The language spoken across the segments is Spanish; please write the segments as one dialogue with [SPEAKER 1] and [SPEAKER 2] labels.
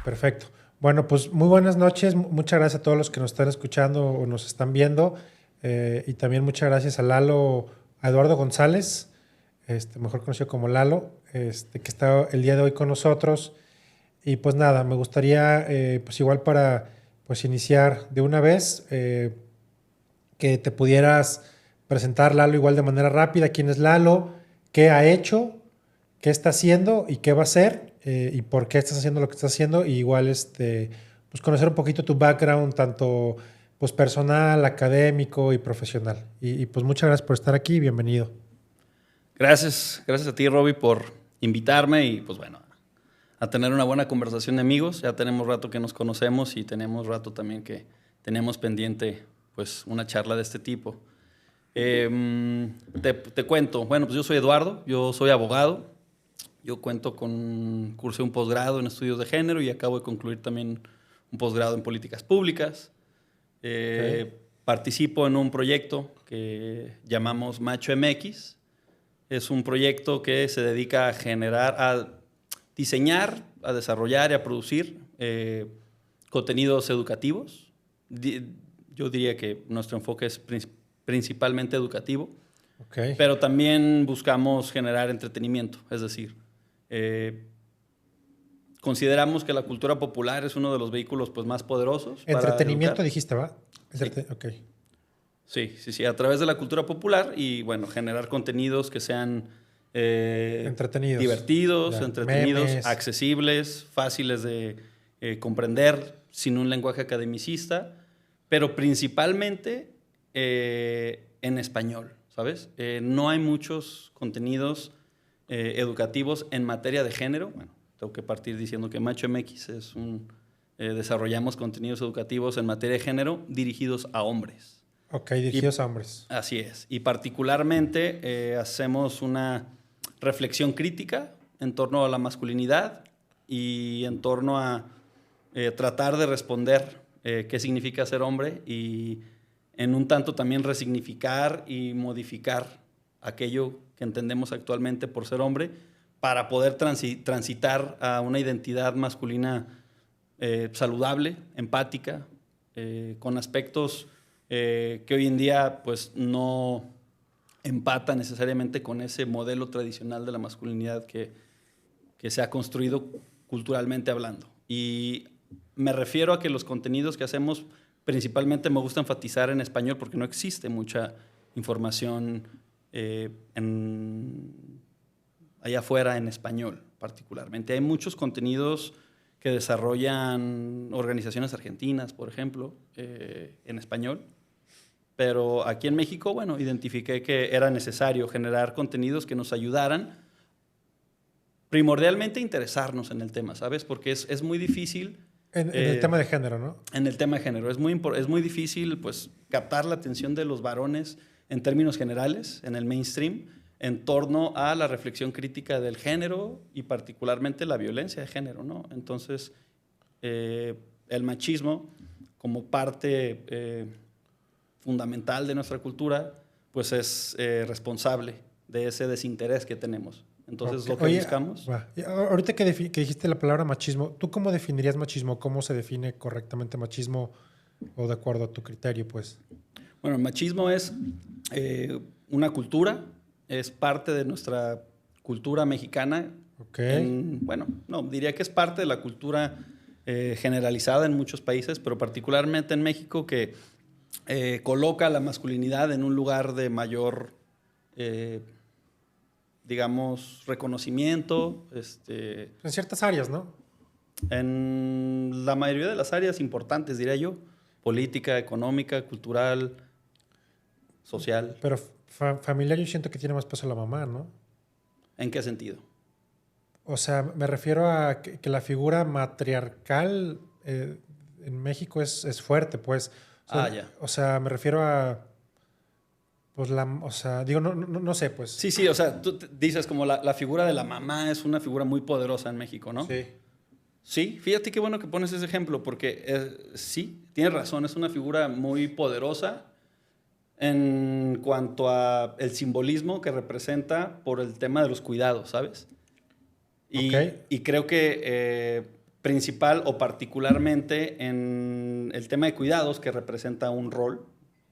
[SPEAKER 1] Perfecto. Bueno, pues muy buenas noches. Muchas gracias a todos los que nos están escuchando o nos están viendo. Y también muchas gracias a a Eduardo González, mejor conocido como Lalo, que está el día de hoy con nosotros. Y pues nada, me gustaría, pues igual para pues iniciar de una vez, que te pudieras presentar, Lalo, igual de manera rápida. ¿Quién es Lalo? ¿Qué ha hecho? ¿Qué está haciendo? ¿Y qué va a hacer? ¿Y por qué estás haciendo lo que estás haciendo? Y igual, pues conocer un poquito tu background, tanto pues personal, académico y profesional. Y pues muchas gracias por estar aquí y bienvenido.
[SPEAKER 2] Gracias a ti, Robbie, por invitarme y pues bueno, a tener una buena conversación de amigos. Ya tenemos rato que nos conocemos y tenemos rato también que tenemos pendiente pues una charla de este tipo. Te cuento, bueno, pues yo soy Eduardo, yo soy abogado, yo cursé un posgrado en estudios de género y acabo de concluir también un posgrado en políticas públicas.
[SPEAKER 1] Okay.
[SPEAKER 2] Participo en un proyecto que llamamos Macho MX. Es un proyecto que se dedica a diseñar, a desarrollar y a producir contenidos educativos. Yo diría que nuestro enfoque es principalmente educativo,
[SPEAKER 1] Okay.
[SPEAKER 2] pero también buscamos generar entretenimiento, es decir, consideramos que la cultura popular es uno de los vehículos pues, más poderosos para
[SPEAKER 1] Entretenimiento
[SPEAKER 2] educar.
[SPEAKER 1] dijiste, ¿va?
[SPEAKER 2] Sí.
[SPEAKER 1] Ok.
[SPEAKER 2] Sí, a través de la cultura popular y bueno, generar contenidos que sean
[SPEAKER 1] Entretenidos.
[SPEAKER 2] divertidos,
[SPEAKER 1] Ya.
[SPEAKER 2] entretenidos,
[SPEAKER 1] Memes.
[SPEAKER 2] accesibles, fáciles de comprender, sin un lenguaje academicista, pero principalmente en español, ¿sabes? No hay muchos contenidos educativos en materia de género. Bueno, tengo que partir diciendo que Macho MX desarrollamos contenidos educativos en materia de género dirigidos a hombres.
[SPEAKER 1] Ok, dirigidos a hombres.
[SPEAKER 2] Así es. Y particularmente hacemos una reflexión crítica en torno a la masculinidad y en torno a tratar de responder qué significa ser hombre y en un tanto también resignificar y modificar aquello que entendemos actualmente por ser hombre para poder transitar a una identidad masculina saludable, empática, con aspectos que hoy en día pues, no empata necesariamente con ese modelo tradicional de la masculinidad que se ha construido culturalmente hablando. Y me refiero a que los contenidos que hacemos principalmente me gusta enfatizar en español porque no existe mucha información allá afuera en español particularmente. Hay muchos contenidos que desarrollan organizaciones argentinas, por ejemplo, en español. Pero aquí en México, bueno, identifiqué que era necesario generar contenidos que nos ayudaran primordialmente a interesarnos en el tema, ¿sabes? Porque es muy difícil...
[SPEAKER 1] En el tema de género, ¿no?
[SPEAKER 2] En el tema de género. Es muy difícil pues, captar la atención de los varones en términos generales, en el mainstream, en torno a la reflexión crítica del género y particularmente la violencia de género, ¿no? Entonces, el machismo como parte fundamental de nuestra cultura, pues es responsable de ese desinterés que tenemos. Entonces, lo que buscamos...
[SPEAKER 1] Ahorita que dijiste la palabra machismo, ¿tú cómo definirías machismo? ¿Cómo se define correctamente machismo o de acuerdo a tu criterio, pues?
[SPEAKER 2] Bueno, el machismo es una cultura, es parte de nuestra cultura mexicana.
[SPEAKER 1] Okay.
[SPEAKER 2] Diría que es parte de la cultura generalizada en muchos países, pero particularmente en México que coloca la masculinidad en un lugar de mayor, digamos, reconocimiento.
[SPEAKER 1] En ciertas áreas, ¿no?
[SPEAKER 2] En la mayoría de las áreas importantes, diría yo. Política, económica, cultural, social.
[SPEAKER 1] Pero familiar yo siento que tiene más peso la mamá, ¿no?
[SPEAKER 2] ¿En qué sentido?
[SPEAKER 1] O sea, me refiero a que la figura matriarcal en México es fuerte, pues.
[SPEAKER 2] Ya.
[SPEAKER 1] O sea, me refiero a... Pues no sé, pues.
[SPEAKER 2] Sí, o sea, tú dices como la figura de la mamá es una figura muy poderosa en México, ¿no?
[SPEAKER 1] Sí.
[SPEAKER 2] Sí, fíjate qué bueno que pones ese ejemplo, porque sí, tienes razón, es una figura muy poderosa en cuanto a el simbolismo que representa por el tema de los cuidados, ¿sabes? Y creo que principal o particularmente en el tema de cuidados, que representa un rol,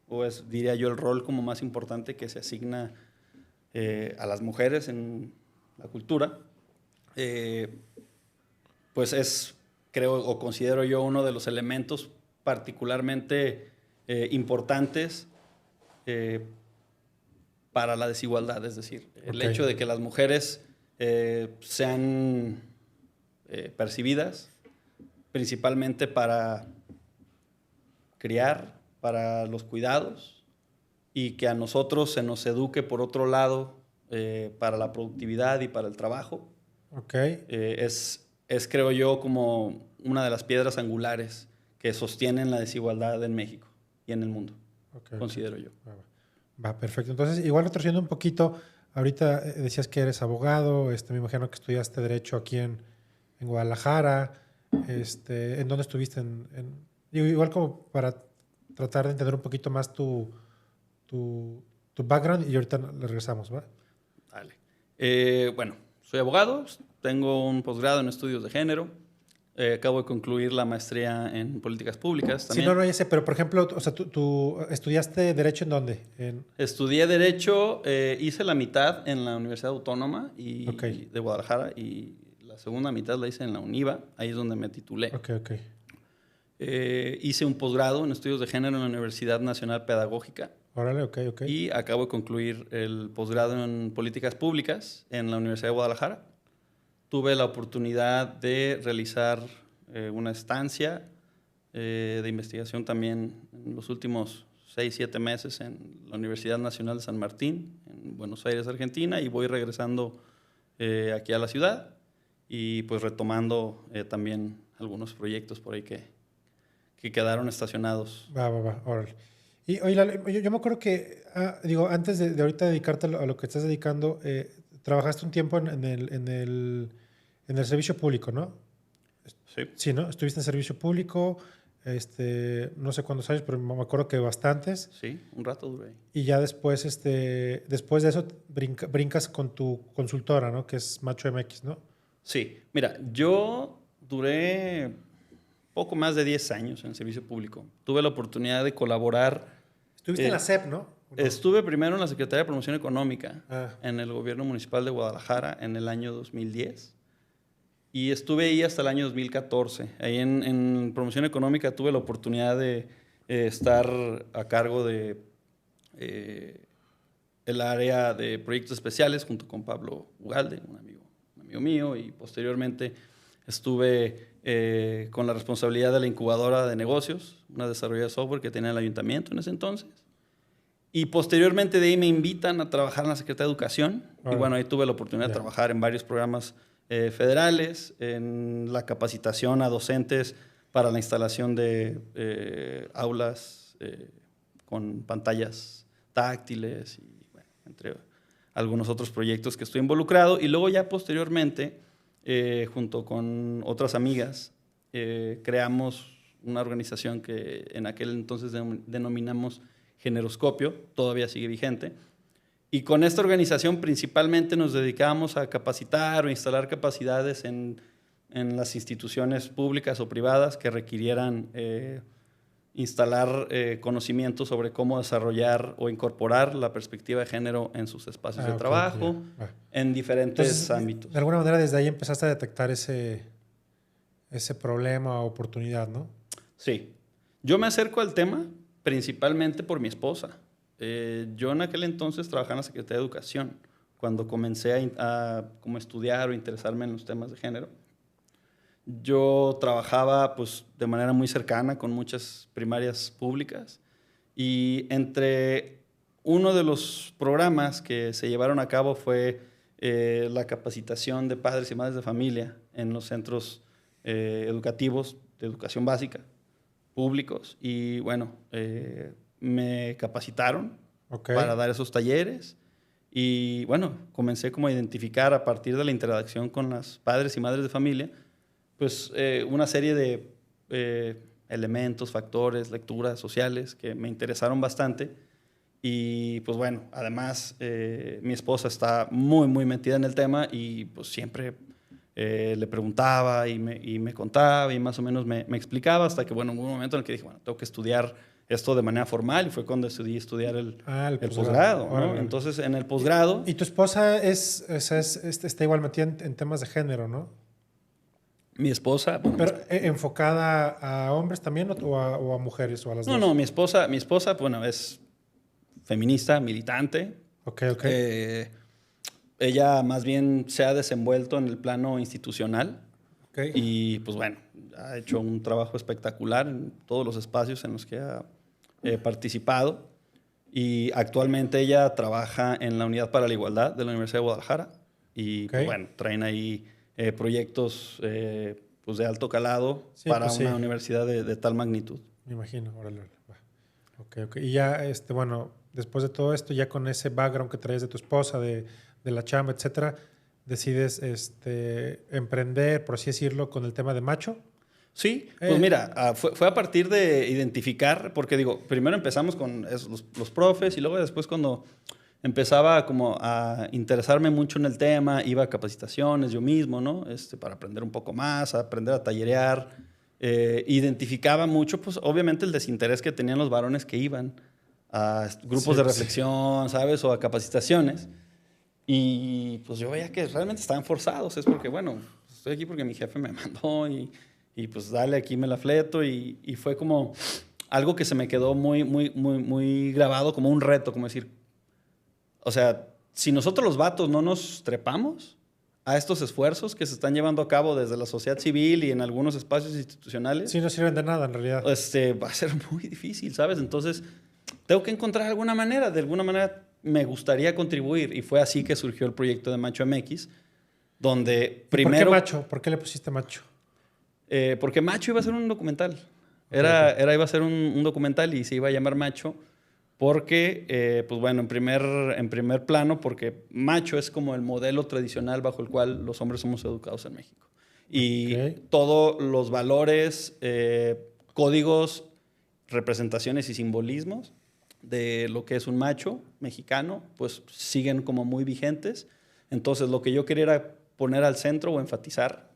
[SPEAKER 2] o es, diría yo, el rol como más importante que se asigna a las mujeres en la cultura, pues es, creo o considero yo, uno de los elementos particularmente importantes para la desigualdad. Es decir, el hecho de que las mujeres sean percibidas principalmente para criar, para los cuidados, y que a nosotros se nos eduque por otro lado para la productividad y para el trabajo. Es, creo yo, como una de las piedras angulares que sostienen la desigualdad en México y en el mundo, considero yo.
[SPEAKER 1] Va, perfecto. Entonces, igual retrocediendo un poquito, ahorita decías que eres abogado, me imagino que estudiaste Derecho aquí en Guadalajara. ¿En dónde estuviste? Igual como para tratar de entender un poquito más tu background, y ahorita le regresamos, ¿va?
[SPEAKER 2] Dale. Bueno, soy abogado, tengo un posgrado en estudios de género, acabo de concluir la maestría en políticas públicas también.
[SPEAKER 1] Sí, no, ya sé, pero por ejemplo, o sea, ¿tú estudiaste Derecho en dónde?
[SPEAKER 2] Estudié Derecho, hice la mitad en la Universidad Autónoma de Guadalajara, y la segunda mitad la hice en la UNIVA, ahí es donde me titulé. Hice un posgrado en estudios de género en la Universidad Nacional Pedagógica.
[SPEAKER 1] Órale, ok.
[SPEAKER 2] Y acabo de concluir el posgrado en políticas públicas en la Universidad de Guadalajara. Tuve la oportunidad de realizar una estancia de investigación también en los últimos 6-7 meses en la Universidad Nacional de San Martín, en Buenos Aires, Argentina, y voy regresando aquí a la ciudad y pues retomando también algunos proyectos por ahí que quedaron estacionados.
[SPEAKER 1] Va, órale. Y oye, yo me acuerdo que, antes de ahorita dedicarte a lo que estás dedicando, trabajaste un tiempo en el servicio público, ¿no?
[SPEAKER 2] Sí.
[SPEAKER 1] Sí, ¿no? Estuviste en servicio público, no sé cuántos años, pero me acuerdo que bastantes.
[SPEAKER 2] Sí, un rato duré.
[SPEAKER 1] Y ya después, después de eso, brincas con tu consultora, ¿no? Que es Macho MX, ¿no?
[SPEAKER 2] Sí. Mira, yo duré poco más de 10 años en servicio público. Tuve la oportunidad de colaborar.
[SPEAKER 1] Estuviste en la SEP, ¿no?
[SPEAKER 2] Estuve primero en la Secretaría de Promoción Económica en el Gobierno Municipal de Guadalajara en el año 2010. Y estuve ahí hasta el año 2014. Ahí en Promoción Económica tuve la oportunidad de estar a cargo de el área de proyectos especiales junto con Pablo Ugalde, un amigo mío, y posteriormente estuve con la responsabilidad de la incubadora de negocios, una desarrolladora de software que tenía el ayuntamiento en ese entonces. Y posteriormente de ahí me invitan a trabajar en la Secretaría de Educación. Y bueno, ahí tuve la oportunidad de trabajar en varios programas federales, en la capacitación a docentes para la instalación de aulas con pantallas táctiles y bueno, entre algunos otros proyectos que estoy involucrado. Y luego ya posteriormente, junto con otras amigas, creamos una organización que en aquel entonces denominamos Generoscopio, todavía sigue vigente. Y con esta organización principalmente nos dedicamos a capacitar o instalar capacidades en las instituciones públicas o privadas que requirieran instalar conocimientos sobre cómo desarrollar o incorporar la perspectiva de género en sus espacios de trabajo, en diferentes ámbitos.
[SPEAKER 1] De alguna manera desde ahí empezaste a detectar ese problema o oportunidad, ¿no?
[SPEAKER 2] Sí. Yo me acerco al tema principalmente por mi esposa. Yo en aquel entonces trabajaba en la Secretaría de Educación, cuando comencé a como estudiar o interesarme en los temas de género. Yo trabajaba pues, de manera muy cercana con muchas primarias públicas, y entre uno de los programas que se llevaron a cabo fue la capacitación de padres y madres de familia en los centros educativos de educación básica públicos. Y bueno, me capacitaron para dar esos talleres. Y bueno, comencé como a identificar a partir de la interacción con las padres y madres de familia, pues una serie de elementos, factores, lecturas sociales que me interesaron bastante. Y pues bueno, además mi esposa está muy, muy metida en el tema y pues siempre le preguntaba y me contaba y más o menos me explicaba hasta que, bueno, hubo un momento en el que dije, bueno, tengo que estudiar esto de manera formal y fue cuando decidí estudiar el posgrado, ¿no? Entonces, en el posgrado...
[SPEAKER 1] ¿Y tu esposa está igual metida en temas de género, no?
[SPEAKER 2] Mi esposa... Bueno,
[SPEAKER 1] ¿pero enfocada a hombres también o a mujeres o a las dos?
[SPEAKER 2] No, mi esposa, bueno, es feminista, militante.
[SPEAKER 1] Ok.
[SPEAKER 2] Ella más bien se ha desenvuelto en el plano institucional.
[SPEAKER 1] Okay.
[SPEAKER 2] Y pues bueno, ha hecho un trabajo espectacular en todos los espacios en los que ha participado. Y actualmente ella trabaja en la Unidad para la Igualdad de la Universidad de Guadalajara. Y pues bueno, traen ahí proyectos pues de alto calado para una universidad de tal magnitud.
[SPEAKER 1] Me imagino, órale. Ok. Y ya, bueno, después de todo esto, ya con ese background que traes de tu esposa, de la chamba, etcétera, decides emprender, por así decirlo, con el tema de Macho.
[SPEAKER 2] Sí, pues mira, fue a partir de identificar, porque digo, primero empezamos con los profes y luego después cuando empezaba como a interesarme mucho en el tema, iba a capacitaciones yo mismo, ¿no? Para aprender un poco más, a aprender a tallerear. Identificaba mucho, pues obviamente el desinterés que tenían los varones que iban a grupos de reflexión, ¿sabes? O a capacitaciones. Y pues yo veía que realmente estaban forzados. Es porque, bueno, estoy aquí porque mi jefe me mandó y pues dale, aquí me la fleto. Y fue como algo que se me quedó muy grabado, como un reto, como decir, o sea, si nosotros los vatos no nos trepamos a estos esfuerzos que se están llevando a cabo desde la sociedad civil y en algunos espacios institucionales.
[SPEAKER 1] Sí, no sirven de nada en realidad.
[SPEAKER 2] Va a ser muy difícil, ¿sabes? Entonces, tengo que encontrar alguna manera, de alguna manera me gustaría contribuir. Y fue así que surgió el proyecto de Macho MX, donde primero...
[SPEAKER 1] ¿Por qué Macho? ¿Por qué le pusiste Macho?
[SPEAKER 2] Porque Macho iba a ser un documental. Iba a ser un documental y se iba a llamar Macho porque, pues bueno, en primer plano, porque Macho es como el modelo tradicional bajo el cual los hombres somos educados en México. Y todos los valores, códigos, representaciones y simbolismos de lo que es un macho mexicano, pues siguen como muy vigentes. Entonces, lo que yo quería era poner al centro o enfatizar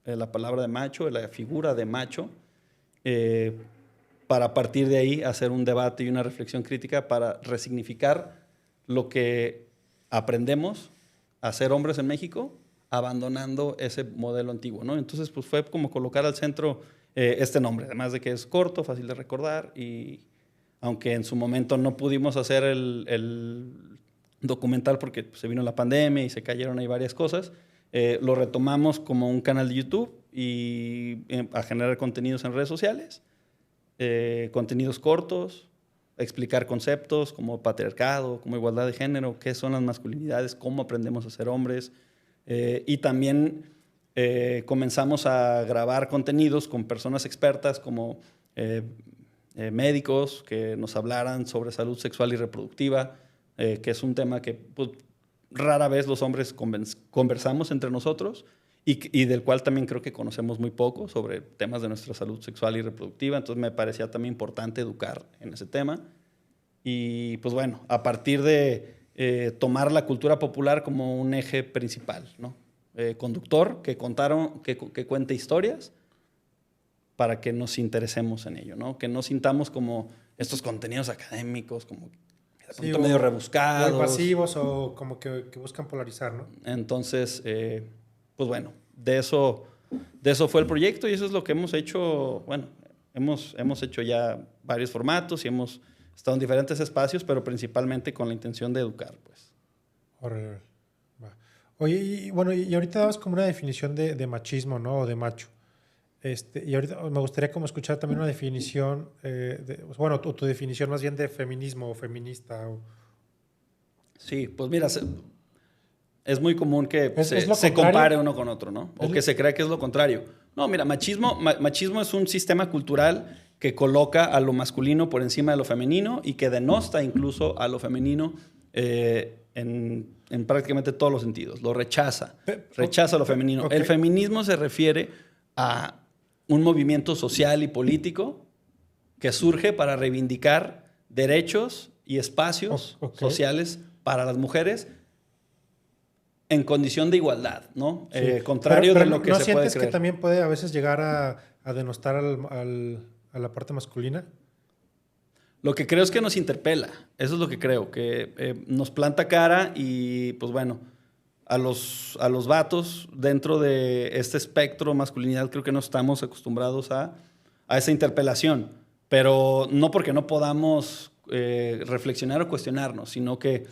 [SPEAKER 2] la palabra de macho, la figura de macho, para a partir de ahí hacer un debate y una reflexión crítica para resignificar lo que aprendemos a ser hombres en México, abandonando ese modelo antiguo, ¿no? Entonces, pues fue como colocar al centro este nombre, además de que es corto, fácil de recordar, y aunque en su momento no pudimos hacer el documental porque se vino la pandemia y se cayeron ahí varias cosas, lo retomamos como un canal de YouTube y a generar contenidos en redes sociales, contenidos cortos, explicar conceptos como patriarcado, como igualdad de género, qué son las masculinidades, cómo aprendemos a ser hombres. Y también comenzamos a grabar contenidos con personas expertas como médicos que nos hablaran sobre salud sexual y reproductiva, que es un tema que pues, rara vez los hombres conversamos entre nosotros y del cual también creo que conocemos muy poco sobre temas de nuestra salud sexual y reproductiva. Entonces me parecía también importante educar en ese tema. Y pues bueno, a partir de tomar la cultura popular como un eje principal, ¿no? Conductor, que cuente historias para que nos interesemos en ello, ¿no? Que no sintamos como estos contenidos académicos, como medio rebuscados.
[SPEAKER 1] O evasivos o como que buscan polarizar, ¿no?
[SPEAKER 2] Entonces, pues bueno, de eso fue el proyecto y eso es lo que hemos hecho. Bueno, hemos hecho ya varios formatos y hemos estado en diferentes espacios, pero principalmente con la intención de educar, pues.
[SPEAKER 1] Órale. Va. Oye, y bueno, y ahorita dabas como una definición de machismo, ¿no? O de macho. Y ahorita me gustaría como escuchar también una definición, bueno, tu definición más bien de feminismo o feminista.
[SPEAKER 2] Sí, pues mira, es muy común que se compare uno con otro, ¿no? O que se crea que es lo contrario. No, mira, machismo es un sistema cultural que coloca a lo masculino por encima de lo femenino y que denosta incluso a lo femenino en prácticamente todos los sentidos. Lo rechaza lo femenino. Okay. El feminismo se refiere a un movimiento social y político que surge para reivindicar derechos y espacios sociales para las mujeres en condición de igualdad, ¿no?
[SPEAKER 1] Sí.
[SPEAKER 2] Contrario
[SPEAKER 1] pero
[SPEAKER 2] de lo que
[SPEAKER 1] ¿no
[SPEAKER 2] se puede
[SPEAKER 1] sientes que
[SPEAKER 2] creer.
[SPEAKER 1] también puede a veces llegar a denostar a la parte masculina?
[SPEAKER 2] Lo que creo es que nos interpela, eso es lo que creo, que nos planta cara y pues bueno, a los vatos dentro de este espectro masculinidad creo que no estamos acostumbrados a esa interpelación, pero no porque no podamos reflexionar o cuestionarnos, sino que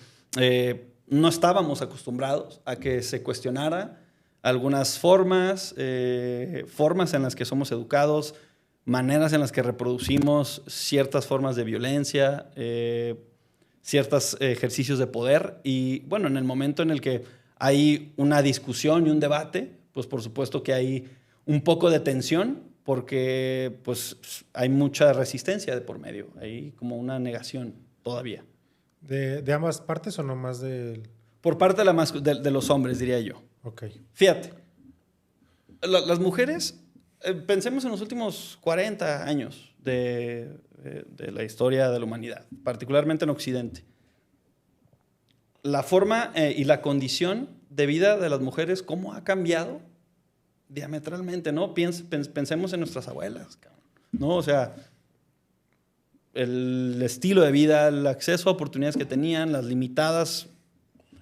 [SPEAKER 2] no estábamos acostumbrados a que se cuestionara algunas formas en las que somos educados, maneras en las que reproducimos ciertas formas de violencia, ciertos ejercicios de poder. Y bueno, en el momento en el que hay una discusión y un debate, pues por supuesto que hay un poco de tensión porque pues hay mucha resistencia de por medio, hay como una negación todavía.
[SPEAKER 1] ¿De ambas partes o no más de...?
[SPEAKER 2] Por parte de los hombres, diría yo.
[SPEAKER 1] Ok.
[SPEAKER 2] Fíjate, las mujeres, pensemos en los últimos 40 años de la historia de la humanidad, particularmente en Occidente. La forma y la condición de vida de las mujeres, ¿cómo ha cambiado diametralmente, ¿no? Pensemos en nuestras abuelas, ¿no? O sea, el estilo de vida, el acceso a oportunidades que tenían, las limitadas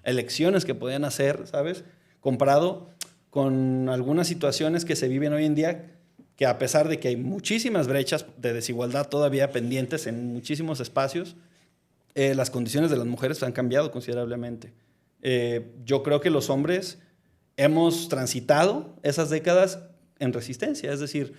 [SPEAKER 2] elecciones que podían hacer, ¿sabes? Comparado con algunas situaciones que se viven hoy en día, que a pesar de que hay muchísimas brechas de desigualdad todavía pendientes en muchísimos espacios, las condiciones de las mujeres han cambiado considerablemente. Yo creo que los hombres hemos transitado esas décadas en resistencia, es decir,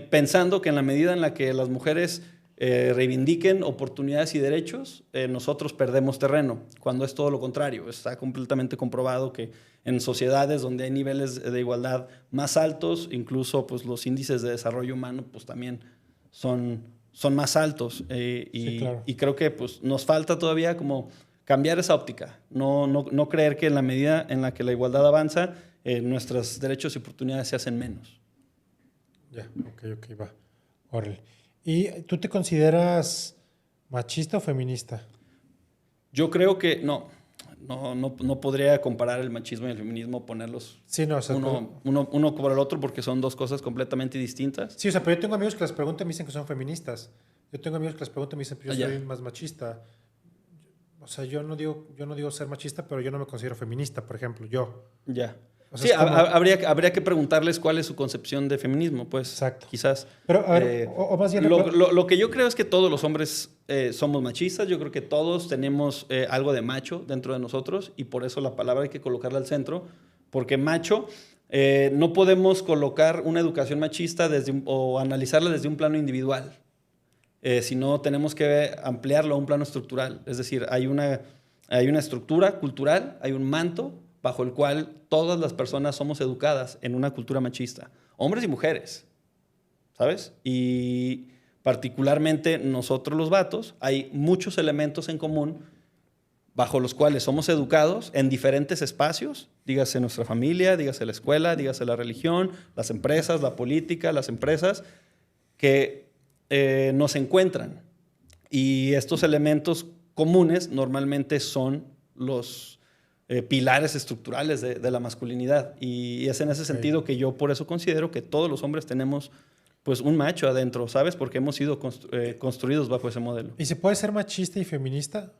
[SPEAKER 2] pensando que en la medida en la que las mujeres reivindiquen oportunidades y derechos, nosotros perdemos terreno, cuando es todo lo contrario. Está completamente comprobado que en sociedades donde hay niveles de igualdad más altos, incluso pues, los índices de desarrollo humano pues, también son más altos.
[SPEAKER 1] Sí, claro.
[SPEAKER 2] Y creo que pues, nos falta todavía como cambiar esa óptica, no creer que en la medida en la que la igualdad avanza, nuestros derechos y oportunidades se hacen menos.
[SPEAKER 1] Ya, ok, va. Órale. ¿Y tú te consideras machista o feminista?
[SPEAKER 2] Yo creo que no podría comparar el machismo y el feminismo, ponerlos
[SPEAKER 1] Sí, no, o sea,
[SPEAKER 2] uno por el otro, porque son dos cosas completamente distintas.
[SPEAKER 1] Sí, o sea, pero yo tengo amigos que les pregunto y me dicen que son feministas. Yo tengo amigos que les pregunto y me dicen que yo
[SPEAKER 2] Ya.
[SPEAKER 1] soy más machista. O sea, yo no digo ser machista, pero yo no me considero feminista, por ejemplo, yo.
[SPEAKER 2] Ya.
[SPEAKER 1] O sea,
[SPEAKER 2] Sí,
[SPEAKER 1] es como-
[SPEAKER 2] habría que preguntarles cuál es su concepción de feminismo, pues.
[SPEAKER 1] Exacto.
[SPEAKER 2] Quizás.
[SPEAKER 1] Pero, a ver, o más bien...
[SPEAKER 2] Lo que yo creo es que todos los hombres somos machistas. Yo creo que todos tenemos algo de macho dentro de nosotros y por eso la palabra hay que colocarla al centro. Porque macho, no podemos colocar una educación machista o analizarla desde un plano individual. Sino tenemos que ampliarlo a un plano estructural. Es decir, hay una estructura cultural, hay un manto bajo el cual todas las personas somos educadas en una cultura machista, hombres y mujeres, ¿sabes? Y particularmente nosotros los vatos, hay muchos elementos en común bajo los cuales somos educados en diferentes espacios, dígase nuestra familia, dígase la escuela, dígase la religión, las empresas, la política, las empresas, que nos encuentran. Y estos elementos comunes normalmente son los pilares estructurales de la masculinidad. Y es en ese sentido que yo por eso considero que todos los hombres tenemos pues un macho adentro, ¿sabes? Porque hemos sido construidos bajo ese modelo.
[SPEAKER 1] ¿Y se puede ser machista y feminista?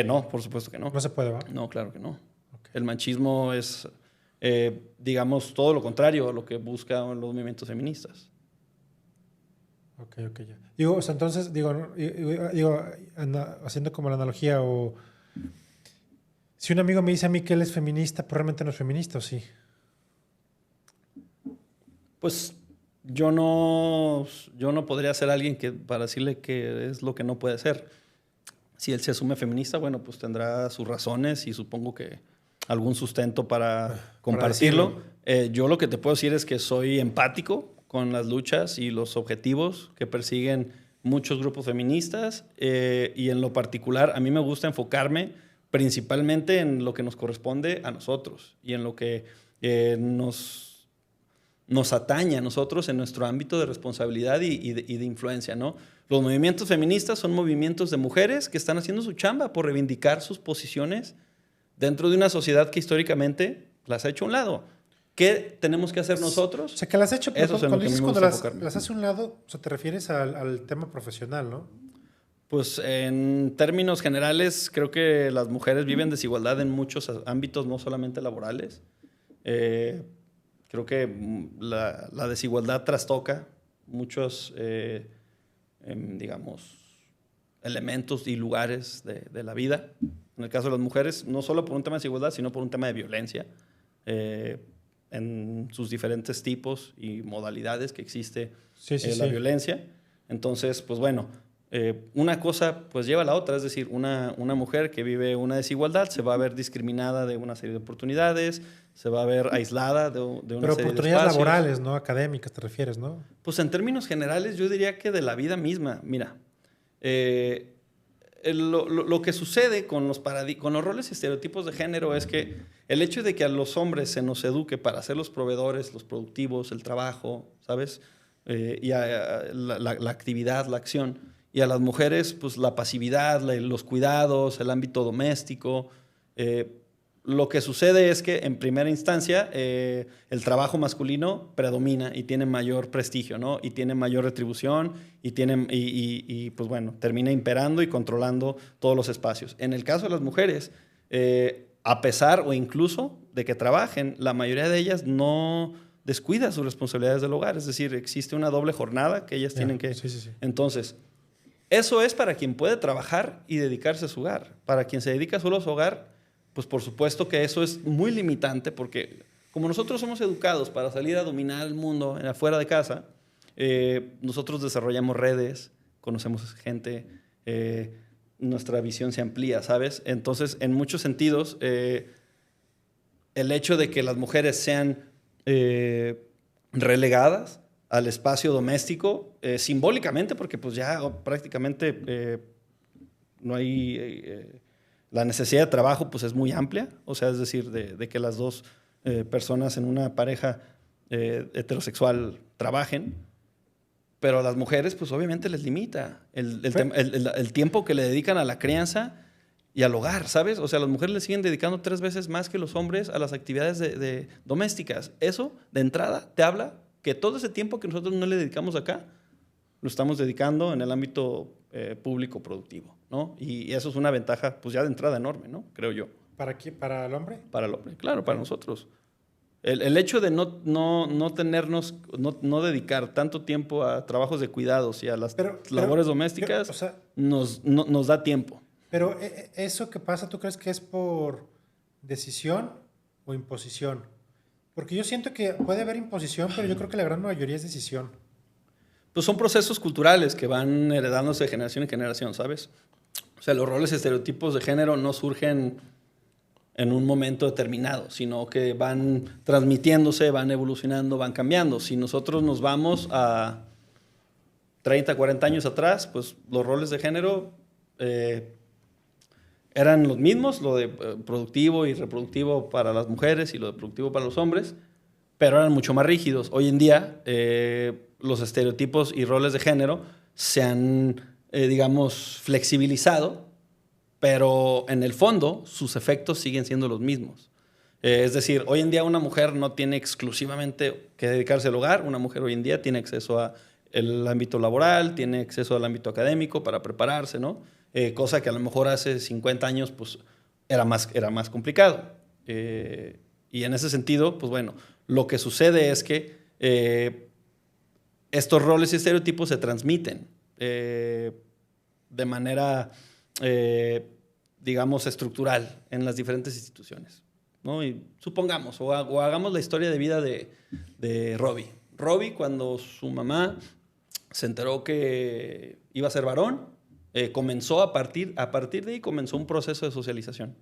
[SPEAKER 2] No, por supuesto que no.
[SPEAKER 1] No se puede, ¿va?
[SPEAKER 2] No, claro que no.
[SPEAKER 1] Okay.
[SPEAKER 2] El machismo es, digamos, todo lo contrario a lo que buscan los movimientos feministas.
[SPEAKER 1] Ok, ya. Digo, o sea, entonces, haciendo como la analogía, o si un amigo me dice a mí que él es feminista, pues realmente no es feminista, ¿o sí?
[SPEAKER 2] Pues yo no podría ser alguien para decirle que es lo que no puede ser. Si él se asume feminista, bueno, pues tendrá sus razones y supongo que algún sustento para compartirlo. Yo lo que te puedo decir es que soy empático con las luchas y los objetivos que persiguen muchos grupos feministas y en lo particular a mí me gusta enfocarme principalmente en lo que nos corresponde a nosotros y en lo que nos atañe a nosotros en nuestro ámbito de responsabilidad y de influencia, ¿no? Los movimientos feministas son movimientos de mujeres que están haciendo su chamba por reivindicar sus posiciones dentro de una sociedad que históricamente las ha hecho a un lado. ¿Qué tenemos que hacer nosotros?
[SPEAKER 1] O sea, que las has hecho, pero
[SPEAKER 2] Eso es en lo
[SPEAKER 1] cuando
[SPEAKER 2] que a mí
[SPEAKER 1] dices
[SPEAKER 2] me
[SPEAKER 1] cuando
[SPEAKER 2] gusta
[SPEAKER 1] las
[SPEAKER 2] enfocarme.
[SPEAKER 1] hace a un lado, o sea, te refieres al tema profesional, ¿no?
[SPEAKER 2] Pues en términos generales, creo que las mujeres viven desigualdad en muchos ámbitos, no solamente laborales. Creo que la desigualdad trastoca muchos, digamos, elementos y lugares de la vida. En el caso de las mujeres, no solo por un tema de desigualdad, sino por un tema de violencia en sus diferentes tipos y modalidades que existe la violencia. Entonces, pues bueno, una cosa pues lleva a la otra, es decir, una mujer que vive una desigualdad se va a ver discriminada de una serie de oportunidades, se va a ver aislada de una serie de espacios.
[SPEAKER 1] Pero oportunidades laborales, ¿no? Académicas te refieres, ¿no?
[SPEAKER 2] Pues en términos generales yo diría que de la vida misma. Mira, lo que sucede con los roles y estereotipos de género es que el hecho de que a los hombres se nos eduque para ser los proveedores, los productivos, el trabajo, ¿sabes? Y la actividad, la acción. Y a las mujeres, pues la pasividad, los cuidados, el ámbito doméstico. Lo que sucede es que en primera instancia el trabajo masculino predomina y tiene mayor prestigio, ¿no? Y tiene mayor retribución y pues bueno, termina imperando y controlando todos los espacios. En el caso de las mujeres, a pesar o incluso de que trabajen, la mayoría de ellas no descuida sus responsabilidades del hogar. Es decir, existe una doble jornada que ellas tienen que...
[SPEAKER 1] Sí.
[SPEAKER 2] Entonces, eso es para quien puede trabajar y dedicarse a su hogar. Para quien se dedica solo a su hogar, pues por supuesto que eso es muy limitante porque como nosotros somos educados para salir a dominar el mundo afuera de casa, nosotros desarrollamos redes, conocemos gente, nuestra visión se amplía, ¿sabes? Entonces, en muchos sentidos, el hecho de que las mujeres sean relegadas al espacio doméstico, simbólicamente, porque pues ya prácticamente no hay... la necesidad de trabajo pues es muy amplia, o sea, es decir, de que las dos personas en una pareja heterosexual trabajen, pero a las mujeres pues obviamente les limita el tiempo que le dedican a la crianza y al hogar, ¿sabes? O sea, las mujeres le siguen dedicando 3 veces más que los hombres a las actividades domésticas. Eso, de entrada, te habla que todo ese tiempo que nosotros no le dedicamos acá, lo estamos dedicando en el ámbito público productivo, ¿no? Y eso es una ventaja, pues ya de entrada enorme, ¿no? Creo yo.
[SPEAKER 1] ¿Para quién? ¿Para el hombre?
[SPEAKER 2] Para el hombre, claro, para nosotros. El hecho de no tenernos, no dedicar tanto tiempo a trabajos de cuidados y a las labores domésticas,
[SPEAKER 1] o sea,
[SPEAKER 2] nos da tiempo.
[SPEAKER 1] Pero eso que pasa, ¿tú crees que es por decisión o imposición? Porque yo siento que puede haber imposición, pero yo creo que la gran mayoría es decisión.
[SPEAKER 2] Pues son procesos culturales que van heredándose de generación en generación, ¿sabes? O sea, los roles y estereotipos de género no surgen en un momento determinado, sino que van transmitiéndose, van evolucionando, van cambiando. Si nosotros nos vamos a 30, 40 años atrás, pues los roles de género eran los mismos, lo de productivo y reproductivo para las mujeres y lo de productivo para los hombres, pero eran mucho más rígidos. Hoy en día, los estereotipos y roles de género se han, digamos, flexibilizado, pero en el fondo sus efectos siguen siendo los mismos. Es decir, hoy en día una mujer no tiene exclusivamente que dedicarse al hogar, una mujer hoy en día tiene acceso al ámbito laboral, tiene acceso al ámbito académico para prepararse, ¿no? Cosa que a lo mejor hace 50 años pues, era más complicado. Y en ese sentido, pues bueno, lo que sucede es que estos roles y estereotipos se transmiten de manera, digamos, estructural en las diferentes instituciones, ¿no? Y supongamos, o hagamos la historia de vida de Robbie. Robbie, cuando su mamá se enteró que iba a ser varón, comenzó a partir de ahí comenzó un proceso de socialización.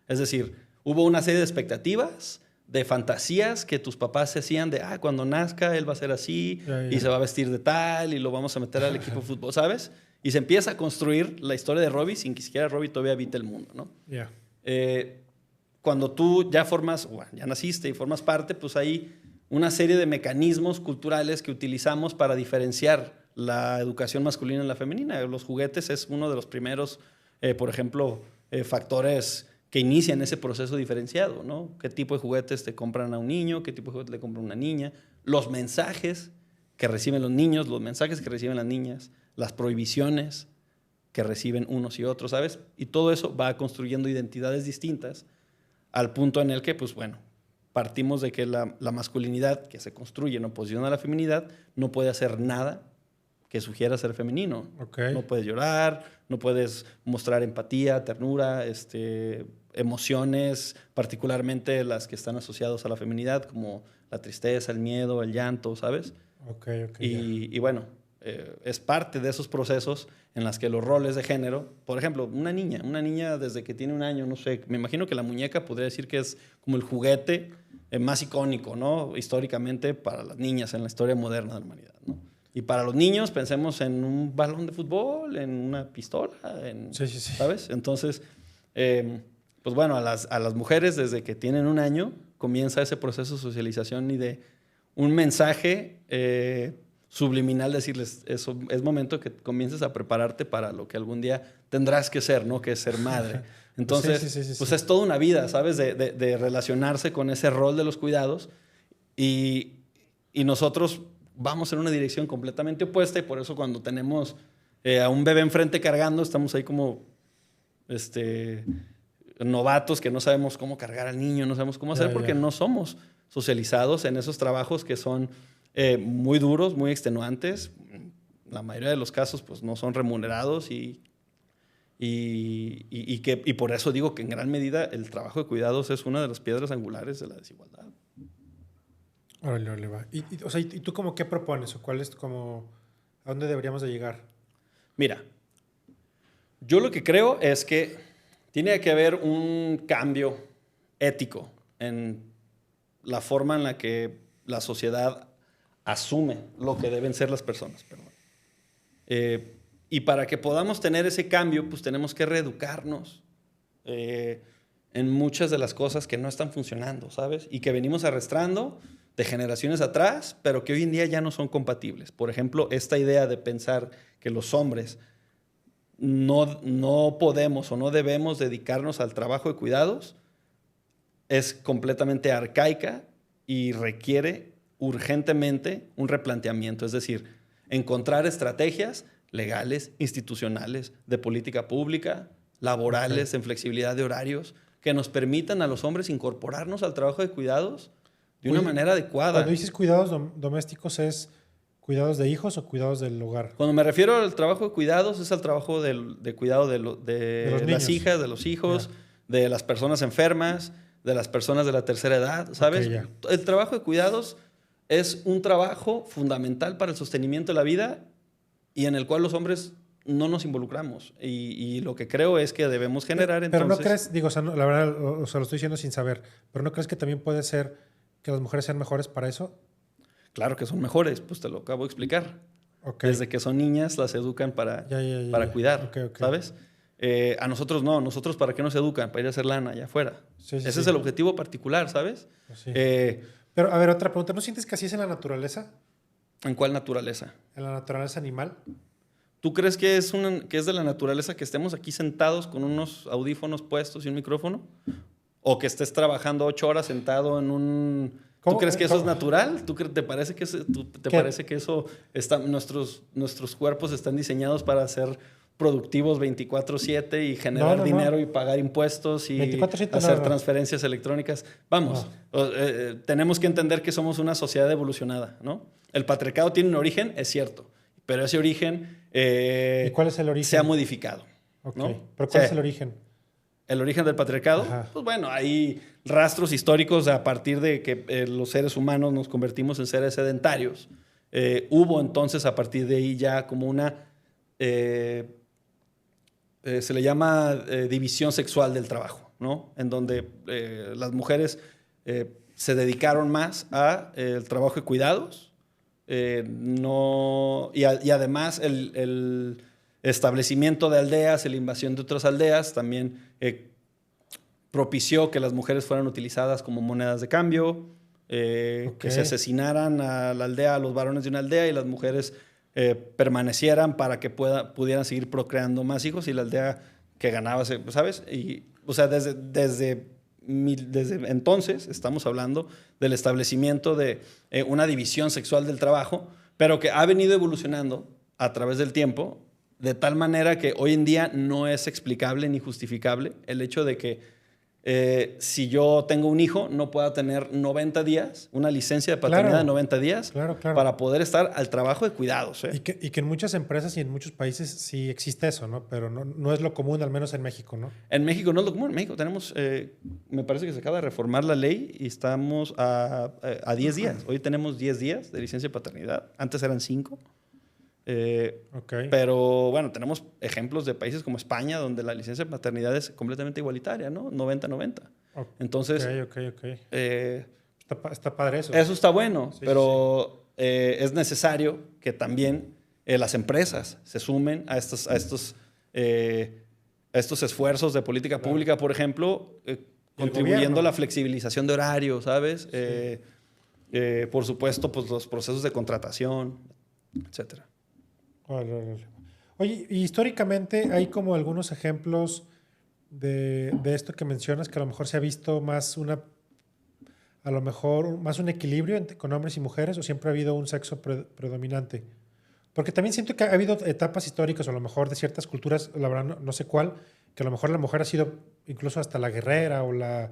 [SPEAKER 2] Es decir, hubo una serie de expectativas, de fantasías que tus papás se hacían de, cuando nazca él va a ser así y se va a vestir de tal y lo vamos a meter al equipo de fútbol, ¿sabes? Y se empieza a construir la historia de Robbie sin que siquiera Robbie todavía habite el mundo, ¿no? Cuando tú ya naciste y formas parte, pues hay una serie de mecanismos culturales que utilizamos para diferenciar la educación masculina y la femenina. Los juguetes es uno de los primeros, por ejemplo, factores que inician ese proceso diferenciado, ¿no? ¿Qué tipo de juguetes te compran a un niño? ¿Qué tipo de juguetes le compran a una niña? Los mensajes que reciben los niños, los mensajes que reciben las niñas, las prohibiciones que reciben unos y otros, ¿sabes? Y todo eso va construyendo identidades distintas al punto en el que, pues bueno, partimos de que la masculinidad que se construye en oposición a la feminidad no puede hacer nada que sugiera ser femenino.
[SPEAKER 1] Okay.
[SPEAKER 2] No puedes llorar, no puedes mostrar empatía, ternura, emociones, particularmente las que están asociadas a la feminidad, como la tristeza, el miedo, el llanto, ¿sabes?
[SPEAKER 1] Okay,
[SPEAKER 2] Y bueno, es parte de esos procesos en las que los roles de género, por ejemplo, una niña desde que tiene un año, no sé, me imagino que la muñeca podría decir que es como el juguete más icónico, ¿no? Históricamente para las niñas en la historia moderna de la humanidad, ¿no? Y para los niños pensemos en un balón de fútbol, en una pistola,
[SPEAKER 1] Sí.
[SPEAKER 2] ¿sabes? Entonces, pues bueno, a las mujeres desde que tienen un año comienza ese proceso de socialización y de un mensaje subliminal, decirles, eso es momento que comiences a prepararte para lo que algún día tendrás que ser, ¿no? Que es ser madre. Entonces, pues es toda una vida, ¿sabes? De relacionarse con ese rol de los cuidados y nosotros vamos en una dirección completamente opuesta y por eso cuando tenemos a un bebé enfrente cargando, estamos ahí como novatos que no sabemos cómo cargar al niño, no sabemos cómo hacer porque no somos socializados en esos trabajos que son muy duros, muy extenuantes. La mayoría de los casos pues no son remunerados y por eso digo que en gran medida el trabajo de cuidados es una de las piedras angulares de la desigualdad.
[SPEAKER 1] Órale, va. O sea, ¿y tú como qué propones? ¿O cuál es como a dónde deberíamos de llegar?
[SPEAKER 2] Mira, yo lo que creo es que tiene que haber un cambio ético en la forma en la que la sociedad asume lo que deben ser las personas. Y para que podamos tener ese cambio, pues tenemos que reeducarnos en muchas de las cosas que no están funcionando, ¿sabes? Y que venimos arrastrando de generaciones atrás, pero que hoy en día ya no son compatibles. Por ejemplo, esta idea de pensar que los hombres no podemos o no debemos dedicarnos al trabajo de cuidados es completamente arcaica y requiere urgentemente un replanteamiento. Es decir, encontrar estrategias legales, institucionales, de política pública, laborales, en flexibilidad de horarios, que nos permitan a los hombres incorporarnos al trabajo de cuidados de una manera adecuada.
[SPEAKER 1] Cuando dices cuidados domésticos, ¿es cuidados de hijos o cuidados del hogar?
[SPEAKER 2] Cuando me refiero al trabajo de cuidados, es al trabajo de cuidado de las hijas, de los hijos, de las personas enfermas, de las personas de la tercera edad, ¿sabes?
[SPEAKER 1] Okay,
[SPEAKER 2] el trabajo de cuidados es un trabajo fundamental para el sostenimiento de la vida y en el cual los hombres no nos involucramos. Y lo que creo es que debemos generar
[SPEAKER 1] pero
[SPEAKER 2] entonces...
[SPEAKER 1] no crees, digo, o sea, la verdad, o sea, lo estoy diciendo sin saber, pero ¿no crees que también puede ser que las mujeres sean mejores para eso?
[SPEAKER 2] Claro que son mejores, pues te lo acabo de explicar.
[SPEAKER 1] Okay.
[SPEAKER 2] Desde que son niñas las educan para cuidar,
[SPEAKER 1] okay.
[SPEAKER 2] ¿sabes? A nosotros no, nosotros ¿para qué nos educan? Para ir a hacer lana allá afuera. Ese es el objetivo particular, ¿sabes?
[SPEAKER 1] Sí. Pero, a ver, otra pregunta. ¿No sientes que así es en la naturaleza?
[SPEAKER 2] ¿En cuál naturaleza?
[SPEAKER 1] ¿En la naturaleza animal?
[SPEAKER 2] ¿Tú crees que es de la naturaleza que estemos aquí sentados con unos audífonos puestos y un micrófono? ¿O que estés trabajando 8 horas sentado en un... ¿Tú crees que eso es natural? ¿Te parece que eso está, nuestros cuerpos están diseñados para ser productivos 24/7 y generar dinero y pagar impuestos y hacer transferencias electrónicas? Vamos, tenemos que entender que somos una sociedad evolucionada, ¿no? El patriarcado tiene un origen, es cierto, pero ese origen,
[SPEAKER 1] ¿y cuál es el origen?
[SPEAKER 2] Se ha modificado.
[SPEAKER 1] Okay.
[SPEAKER 2] ¿No?
[SPEAKER 1] ¿Pero cuál es el origen?
[SPEAKER 2] ¿El origen del patriarcado?
[SPEAKER 1] Ajá.
[SPEAKER 2] Pues bueno, hay rastros históricos a partir de que los seres humanos nos convertimos en seres sedentarios. Hubo entonces a partir de ahí ya como una... se le llama división sexual del trabajo, ¿no? En donde las mujeres se dedicaron más al trabajo de cuidados. Y además el establecimiento de aldeas, la invasión de otras aldeas también propició que las mujeres fueran utilizadas como monedas de cambio, que se asesinaran a la aldea, a los varones de una aldea y las mujeres permanecieran para que pudieran seguir procreando más hijos y la aldea que ganaba, ¿sabes? Y, o sea, desde entonces estamos hablando del establecimiento de una división sexual del trabajo, pero que ha venido evolucionando a través del tiempo, de tal manera que hoy en día no es explicable ni justificable el hecho de que si yo tengo un hijo, no pueda tener 90 días, una licencia de paternidad de 90 días
[SPEAKER 1] claro.
[SPEAKER 2] para poder estar al trabajo de cuidados.
[SPEAKER 1] Y que en muchas empresas y en muchos países sí existe eso, ¿no? Pero no es lo común, al menos en México, ¿no?
[SPEAKER 2] En México no es lo común. En México tenemos, me parece que se acaba de reformar la ley y estamos a 10 días. Hoy tenemos 10 días de licencia de paternidad. Antes eran 5. Pero bueno, tenemos ejemplos de países como España, donde la licencia de paternidad es completamente igualitaria, ¿no? 90-90. Entonces,
[SPEAKER 1] está padre eso.
[SPEAKER 2] Eso está bueno, sí, pero sí. Es necesario que también las empresas se sumen a estos esfuerzos de política pública, por ejemplo, contribuyendo a la flexibilización de horario, ¿sabes? Sí. Por supuesto, pues los procesos de contratación, etcétera.
[SPEAKER 1] Oye, históricamente hay como algunos ejemplos de esto que mencionas, que a lo mejor se ha visto más un equilibrio con hombres y mujeres, o siempre ha habido un sexo predominante. Porque también siento que ha habido etapas históricas, o a lo mejor de ciertas culturas, la verdad no sé cuál, que a lo mejor la mujer ha sido incluso hasta la guerrera o la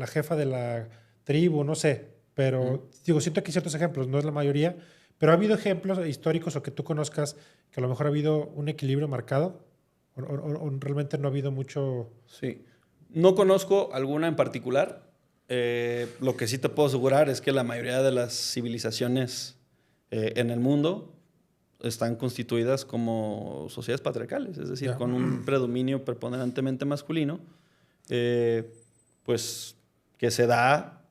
[SPEAKER 1] jefa de la tribu, no sé. Pero digo, siento que hay ciertos ejemplos, no es la mayoría. Pero ¿ha habido ejemplos históricos o que tú conozcas que a lo mejor ha habido un equilibrio marcado? ¿O realmente no ha habido mucho?
[SPEAKER 2] Sí. No conozco alguna en particular. Lo que sí te puedo asegurar es que la mayoría de las civilizaciones en el mundo están constituidas como sociedades patriarcales, es decir, con un predominio preponderantemente masculino, pues que se da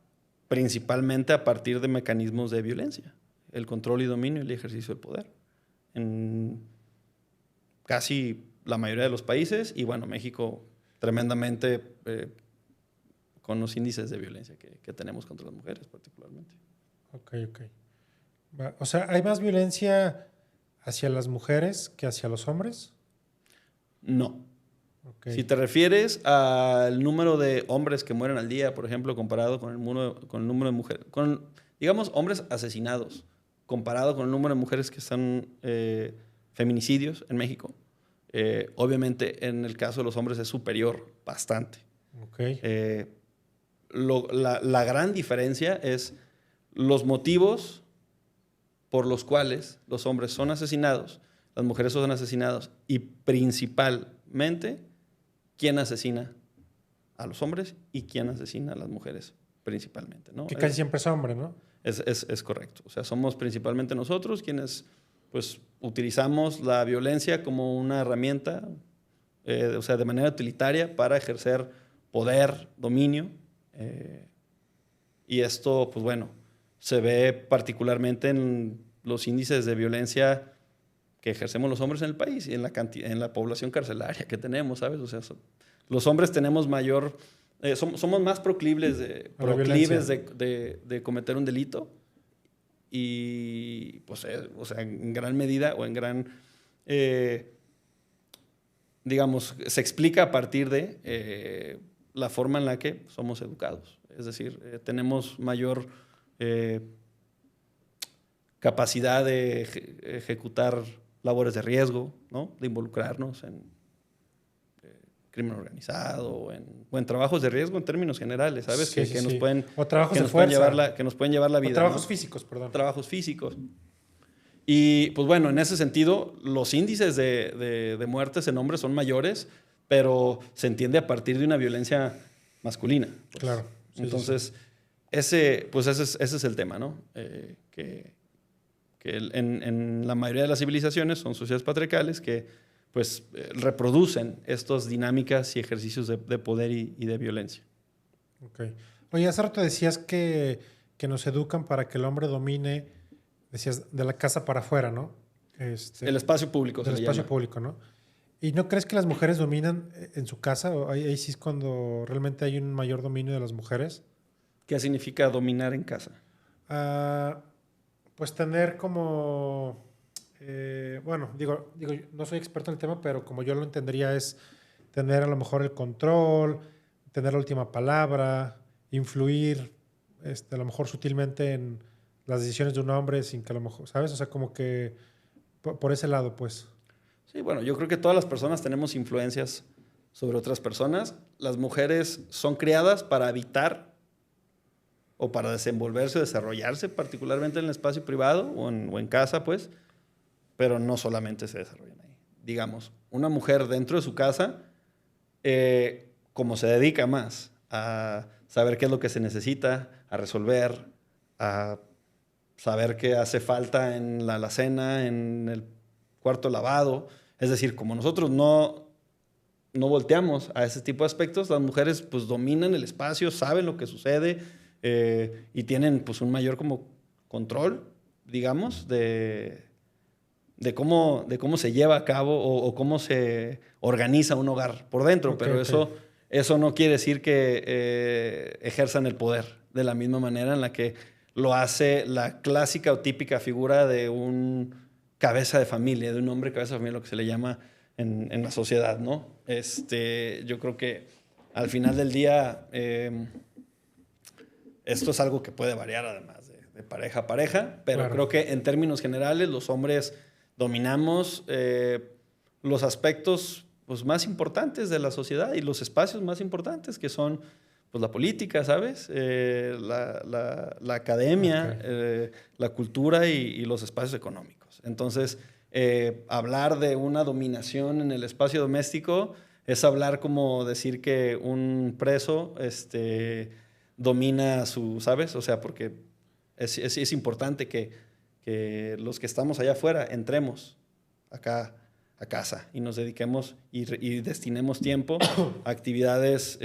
[SPEAKER 2] principalmente a partir de mecanismos de violencia. El control y dominio y el ejercicio del poder. En casi la mayoría de los países, y bueno, México tremendamente con los índices de violencia que tenemos contra las mujeres particularmente.
[SPEAKER 1] Ok. O sea, ¿hay más violencia hacia las mujeres que hacia los hombres?
[SPEAKER 2] No. Si te refieres al número de hombres que mueren al día, por ejemplo, comparado con el número de mujeres, digamos, hombres asesinados, comparado con el número de mujeres que están feminicidios en México, obviamente en el caso de los hombres es superior bastante. La gran diferencia es los motivos por los cuales los hombres son asesinados, las mujeres son asesinadas y principalmente quién asesina a los hombres y quién asesina a las mujeres principalmente, ¿no?
[SPEAKER 1] Que casi siempre es hombre, ¿no?
[SPEAKER 2] Es correcto. O sea, somos principalmente nosotros quienes pues, utilizamos la violencia como una herramienta, o sea, de manera utilitaria para ejercer poder, dominio. Y esto, pues bueno, se ve particularmente en los índices de violencia que ejercemos los hombres en el país y en la población carcelaria que tenemos, ¿sabes? O sea, los hombres tenemos mayor... somos más proclives de cometer un delito y, pues, o sea, en gran medida o en gran, digamos, se explica a partir de la forma en la que somos educados. Es decir, tenemos mayor capacidad de ejecutar labores de riesgo, ¿no? De involucrarnos en crimen organizado o en trabajos de riesgo en términos generales, ¿sabes?
[SPEAKER 1] Sí,
[SPEAKER 2] que nos pueden,
[SPEAKER 1] o trabajos
[SPEAKER 2] que
[SPEAKER 1] de
[SPEAKER 2] nos
[SPEAKER 1] fuerza.
[SPEAKER 2] que nos pueden llevar la vida.
[SPEAKER 1] O trabajos
[SPEAKER 2] ¿no?
[SPEAKER 1] físicos, perdón.
[SPEAKER 2] Trabajos físicos. Y pues bueno, en ese sentido, los índices de muertes en hombres son mayores, pero se entiende a partir de una violencia masculina. Pues.
[SPEAKER 1] Claro.
[SPEAKER 2] Entonces, ese es el tema, ¿no? Que en la mayoría de las civilizaciones son sociedades patriarcales que pues reproducen estas dinámicas y ejercicios de poder y de violencia.
[SPEAKER 1] Ok. Oye, hace rato decías que nos educan para que el hombre domine, decías, de la casa para afuera, ¿no?
[SPEAKER 2] El espacio público.
[SPEAKER 1] Del espacio público, ¿no? ¿Y no crees que las mujeres dominan en su casa? ¿O ahí sí es cuando realmente hay un mayor dominio de las mujeres?
[SPEAKER 2] ¿Qué significa dominar en casa?
[SPEAKER 1] Pues tener como bueno, digo, no soy experto en el tema, pero como yo lo entendería es tener a lo mejor el control, tener la última palabra, influir a lo mejor sutilmente en las decisiones de un hombre sin que a lo mejor, ¿sabes? O sea, como que por ese lado, pues.
[SPEAKER 2] Sí, bueno, yo creo que todas las personas tenemos influencias sobre otras personas. Las mujeres son criadas para habitar o para desenvolverse, desarrollarse, particularmente en el espacio privado o en casa, pues, pero no solamente se desarrollan ahí. Digamos, una mujer dentro de su casa, como se dedica más a saber qué es lo que se necesita, a resolver, a saber qué hace falta en la alacena, en el cuarto lavado, es decir, como nosotros no volteamos a ese tipo de aspectos, las mujeres pues dominan el espacio, saben lo que sucede y tienen pues un mayor como control, digamos, de cómo se lleva a cabo o cómo se organiza un hogar por dentro,
[SPEAKER 1] Ok,
[SPEAKER 2] pero
[SPEAKER 1] ok.
[SPEAKER 2] eso no quiere decir que ejerzan el poder de la misma manera en la que lo hace la clásica o típica figura de un cabeza de familia, de un hombre cabeza de familia, lo que se le llama en la sociedad, ¿no? Yo creo que al final del día esto es algo que puede variar además de pareja a pareja, pero
[SPEAKER 1] Claro.
[SPEAKER 2] creo que en términos generales los hombres dominamos los aspectos pues, más importantes de la sociedad y los espacios más importantes que son pues, la política, ¿sabes? La academia,
[SPEAKER 1] Ok.
[SPEAKER 2] la cultura y los espacios económicos. Entonces, hablar de una dominación en el espacio doméstico es hablar como decir que un preso domina su, ¿sabes? O sea, porque es importante que los que estamos allá afuera entremos acá a casa y nos dediquemos y destinemos tiempo a actividades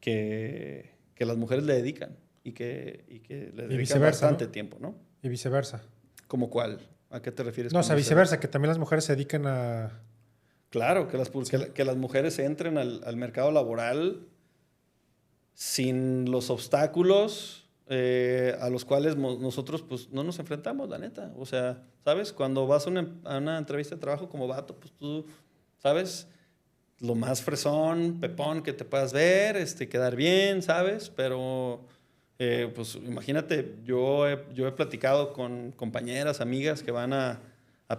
[SPEAKER 2] que las mujeres le dedican y que le
[SPEAKER 1] Y
[SPEAKER 2] dedican
[SPEAKER 1] viceversa, ¿no?
[SPEAKER 2] bastante tiempo, ¿no?
[SPEAKER 1] Y viceversa.
[SPEAKER 2] ¿Cómo cuál? ¿A qué te refieres
[SPEAKER 1] No, o
[SPEAKER 2] con
[SPEAKER 1] sea,
[SPEAKER 2] viceversa?
[SPEAKER 1] viceversa, que también las mujeres se dediquen a...
[SPEAKER 2] Claro,
[SPEAKER 1] Sí.
[SPEAKER 2] que las mujeres entren al mercado laboral sin los obstáculos a los cuales nosotros pues no nos enfrentamos, la neta. O sea, ¿sabes? Cuando vas a una entrevista de trabajo como vato, pues tú, ¿sabes? Lo más fresón, pepón que te puedas ver, quedar bien, ¿sabes? Pero, pues imagínate, yo he platicado con compañeras, amigas que van a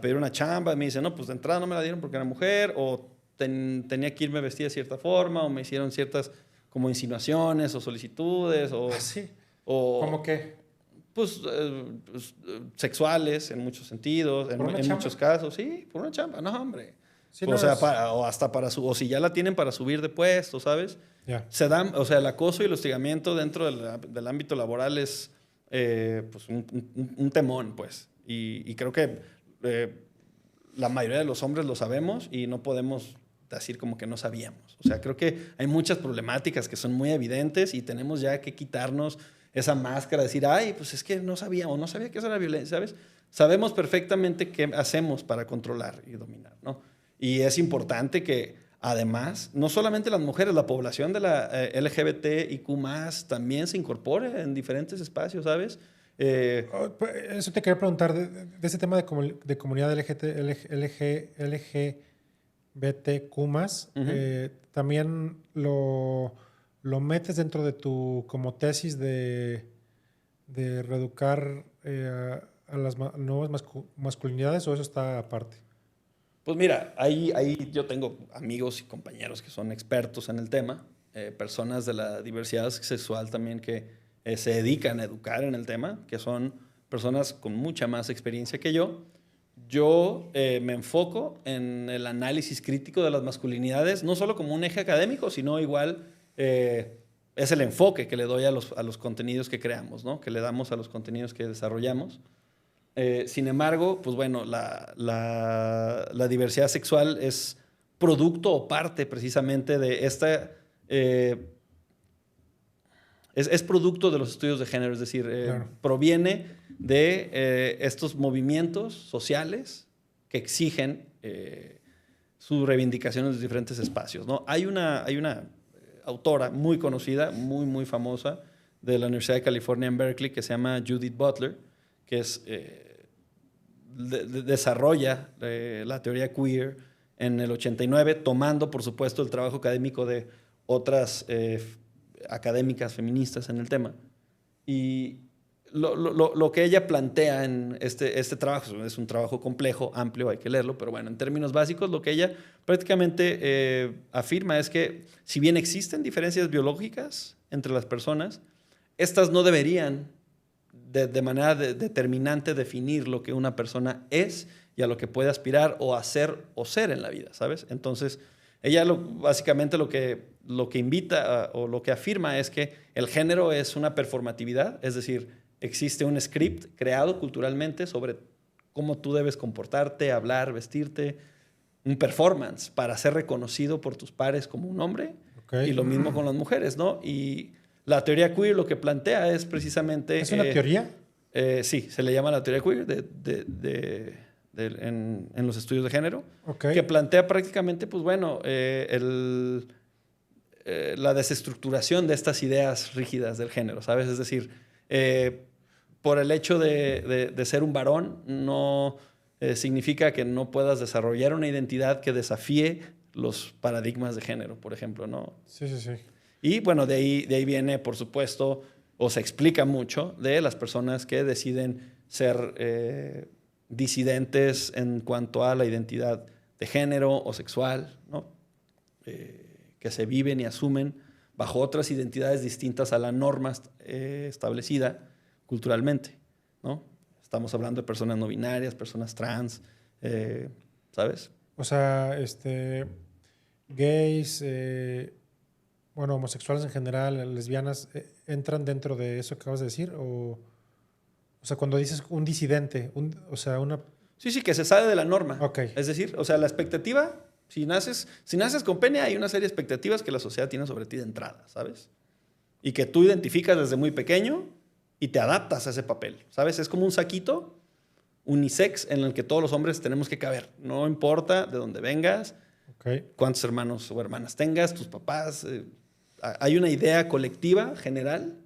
[SPEAKER 2] pedir una chamba y me dicen, no, pues de entrada no me la dieron porque era mujer, o tenía que irme vestida de cierta forma, o me hicieron ciertas como insinuaciones o solicitudes,
[SPEAKER 1] Ah, sí. ¿Cómo
[SPEAKER 2] o
[SPEAKER 1] qué?
[SPEAKER 2] sexuales en muchos sentidos,
[SPEAKER 1] ¿Por una
[SPEAKER 2] en muchos
[SPEAKER 1] chamba?
[SPEAKER 2] casos, sí, por una chamba, no, hombre.
[SPEAKER 1] Sí,
[SPEAKER 2] O
[SPEAKER 1] no
[SPEAKER 2] sea,
[SPEAKER 1] es...
[SPEAKER 2] o hasta o si ya la tienen para subir de puesto, ¿sabes?
[SPEAKER 1] Ya.
[SPEAKER 2] Se dan, o sea, el acoso y el hostigamiento dentro del ámbito laboral es pues un temón, pues. Y creo que eh, la mayoría de los hombres lo sabemos y no podemos decir como que no sabíamos. O sea, creo que hay muchas problemáticas que son muy evidentes y tenemos ya que quitarnos esa máscara, decir, ay, pues es que no sabía o no sabía que eso era violencia, ¿sabes? Sabemos perfectamente qué hacemos para controlar y dominar, ¿no? Y es importante que, además, no solamente las mujeres, la población de la LGBTIQ+, también se incorpore en diferentes espacios, ¿sabes? Eh,
[SPEAKER 1] Oh, pues, eso te quería preguntar, de ese tema de comunidad LGBTQ+,
[SPEAKER 2] Ujú.
[SPEAKER 1] también lo metes dentro de tu como tesis de reeducar a las nuevas masculinidades o eso está aparte.
[SPEAKER 2] Pues mira, ahí yo tengo amigos y compañeros que son expertos en el tema, personas de la diversidad sexual también que se dedican a educar en el tema, que son personas con mucha más experiencia que yo. Yo me enfoco en el análisis crítico de las masculinidades, no solo como un eje académico, sino igual es el enfoque que le doy a los contenidos que creamos, ¿no? Que le damos a los contenidos que desarrollamos. Sin embargo, pues bueno, la diversidad sexual es producto o parte precisamente de esta... eh, es producto de los estudios de género, es decir,
[SPEAKER 1] Claro.
[SPEAKER 2] proviene de estos movimientos sociales que exigen su reivindicación en los diferentes espacios, ¿no? Hay una autora muy conocida, muy famosa, de la Universidad de California en Berkeley, que se llama Judith Butler, que es desarrolla la teoría queer en el 89, tomando, por supuesto, el trabajo académico de otras académicas feministas en el tema. Y lo que ella plantea en este trabajo, es un trabajo complejo, amplio, hay que leerlo, pero bueno, en términos básicos, lo que ella prácticamente afirma es que si bien existen diferencias biológicas entre las personas, estas no deberían de manera determinante definir lo que una persona es y a lo que puede aspirar o hacer o ser en la vida, ¿sabes? Entonces, ella básicamente lo que invita o lo que afirma es que el género es una performatividad, es decir, existe un script creado culturalmente sobre cómo tú debes comportarte, hablar, vestirte, un performance para ser reconocido por tus pares como un hombre. Okay. Y lo mismo con las mujeres, ¿no? Y la teoría queer lo que plantea es precisamente...
[SPEAKER 1] ¿Es una teoría?
[SPEAKER 2] Sí, se le llama la teoría queer en los estudios de género, okay. Que plantea prácticamente, pues bueno, la desestructuración de estas ideas rígidas del género, ¿sabes? Es decir, por el hecho de ser un varón no significa que no puedas desarrollar una identidad que desafíe los paradigmas de género, por ejemplo, ¿no?
[SPEAKER 1] Sí, sí, sí.
[SPEAKER 2] Y bueno, de ahí viene, por supuesto, o se explica mucho de las personas que deciden ser disidentes en cuanto a la identidad de género o sexual, ¿no? Que se viven y asumen bajo otras identidades distintas a la norma establecida culturalmente, ¿no? Estamos hablando de personas no binarias, personas trans, ¿sabes?
[SPEAKER 1] O sea, gays, bueno, homosexuales en general, lesbianas, ¿entran dentro de eso que acabas de decir? O sea, cuando dices un disidente, o sea, una...
[SPEAKER 2] Sí, que se sale de la norma.
[SPEAKER 1] Okay.
[SPEAKER 2] Es decir, o sea, la expectativa, si naces con pene, hay una serie de expectativas que la sociedad tiene sobre ti de entrada, ¿sabes? Y que tú identificas desde muy pequeño y te adaptas a ese papel, ¿sabes? Es como un saquito unisex en el que todos los hombres tenemos que caber. No importa de dónde vengas, okay, cuántos hermanos o hermanas tengas, tus papás. Hay una idea colectiva, general,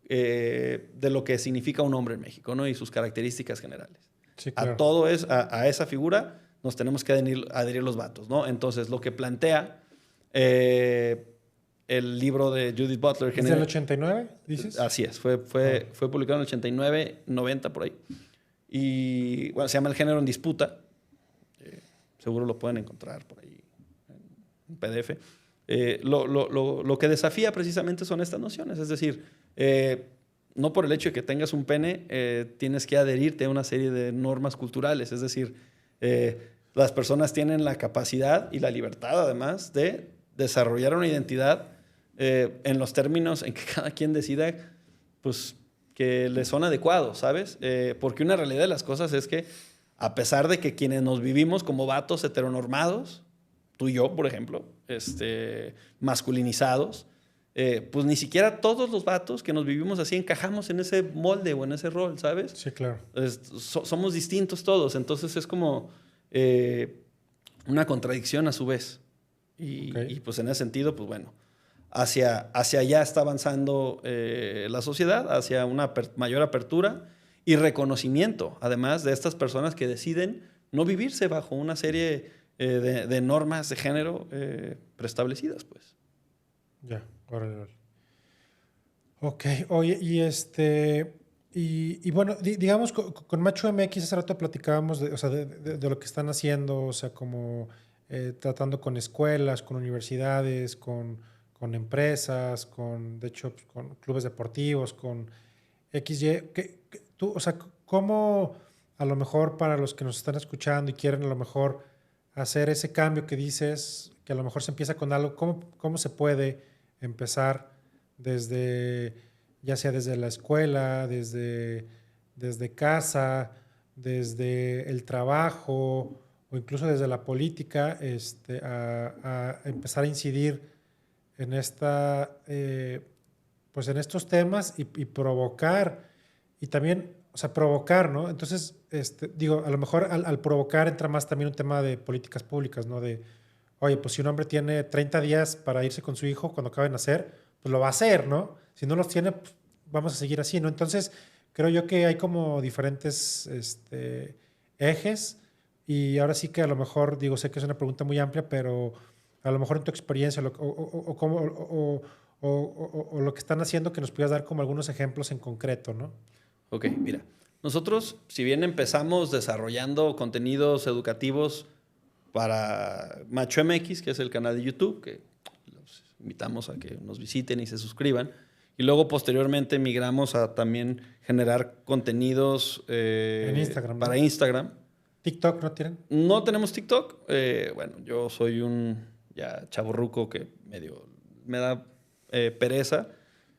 [SPEAKER 2] de lo que significa un hombre en México, ¿no? Y sus características generales.
[SPEAKER 1] Sí, claro.
[SPEAKER 2] A esa figura nos tenemos que adherir los vatos, ¿no? Entonces, lo que plantea el libro de Judith Butler...
[SPEAKER 1] ¿Es del 89, dices?
[SPEAKER 2] Así es. Fue publicado en el 89, 90, por ahí. Y, bueno, se llama El género en disputa. Seguro lo pueden encontrar por ahí en PDF. Lo que desafía precisamente son estas nociones. Es decir, no por el hecho de que tengas un pene tienes que adherirte a una serie de normas culturales. Es decir, las personas tienen la capacidad y la libertad, además, de desarrollar una identidad en los términos en que cada quien decida, pues, que les son adecuados, ¿sabes? Porque una realidad de las cosas es que, a pesar de que quienes nos vivimos como vatos heteronormados, tú y yo, por ejemplo, masculinizados, pues ni siquiera todos los vatos que nos vivimos así encajamos en ese molde o en ese rol, ¿sabes?
[SPEAKER 1] Sí, claro.
[SPEAKER 2] Somos distintos todos, entonces es como una contradicción a su vez. Y pues en ese sentido, pues bueno, hacia allá está avanzando la sociedad, hacia una mayor apertura y reconocimiento, además, de estas personas que deciden no vivirse bajo una serie de normas de género preestablecidas, pues.
[SPEAKER 1] Ya, órale. Ok, oye, y bueno, digamos, con Macho MX hace rato platicábamos de lo que están haciendo, o sea, como tratando con escuelas, con universidades, con empresas, de hecho, pues, con clubes deportivos, con XY. Tú, o sea, ¿cómo a lo mejor para los que nos están escuchando y quieren a lo mejor hacer ese cambio que dices, que a lo mejor se empieza con algo, cómo se puede empezar ya sea desde la escuela, desde casa, desde el trabajo o incluso desde la política, a empezar a incidir en pues en estos temas y provocar, y también, o sea, provocar, ¿no? Entonces, digo, a lo mejor al provocar entra más también un tema de políticas públicas, ¿no? De, oye, pues si un hombre tiene 30 días para irse con su hijo cuando acabe de nacer, pues lo va a hacer, ¿no? Si no los tiene, pues vamos a seguir así, ¿no? Entonces, creo yo que hay como diferentes ejes y ahora sí que a lo mejor, digo, sé que es una pregunta muy amplia, pero a lo mejor en tu experiencia o lo que están haciendo, que nos puedas dar como algunos ejemplos en concreto, ¿no?
[SPEAKER 2] Ok, mira. Nosotros, si bien empezamos desarrollando contenidos educativos para Macho MX, que es el canal de YouTube, que los invitamos a que nos visiten y se suscriban. Y luego posteriormente migramos a también generar contenidos
[SPEAKER 1] En Instagram,
[SPEAKER 2] para
[SPEAKER 1] ¿no?
[SPEAKER 2] Instagram.
[SPEAKER 1] ¿TikTok no tienen?
[SPEAKER 2] No tenemos TikTok. Bueno, yo soy un ya chavorruco que medio me da pereza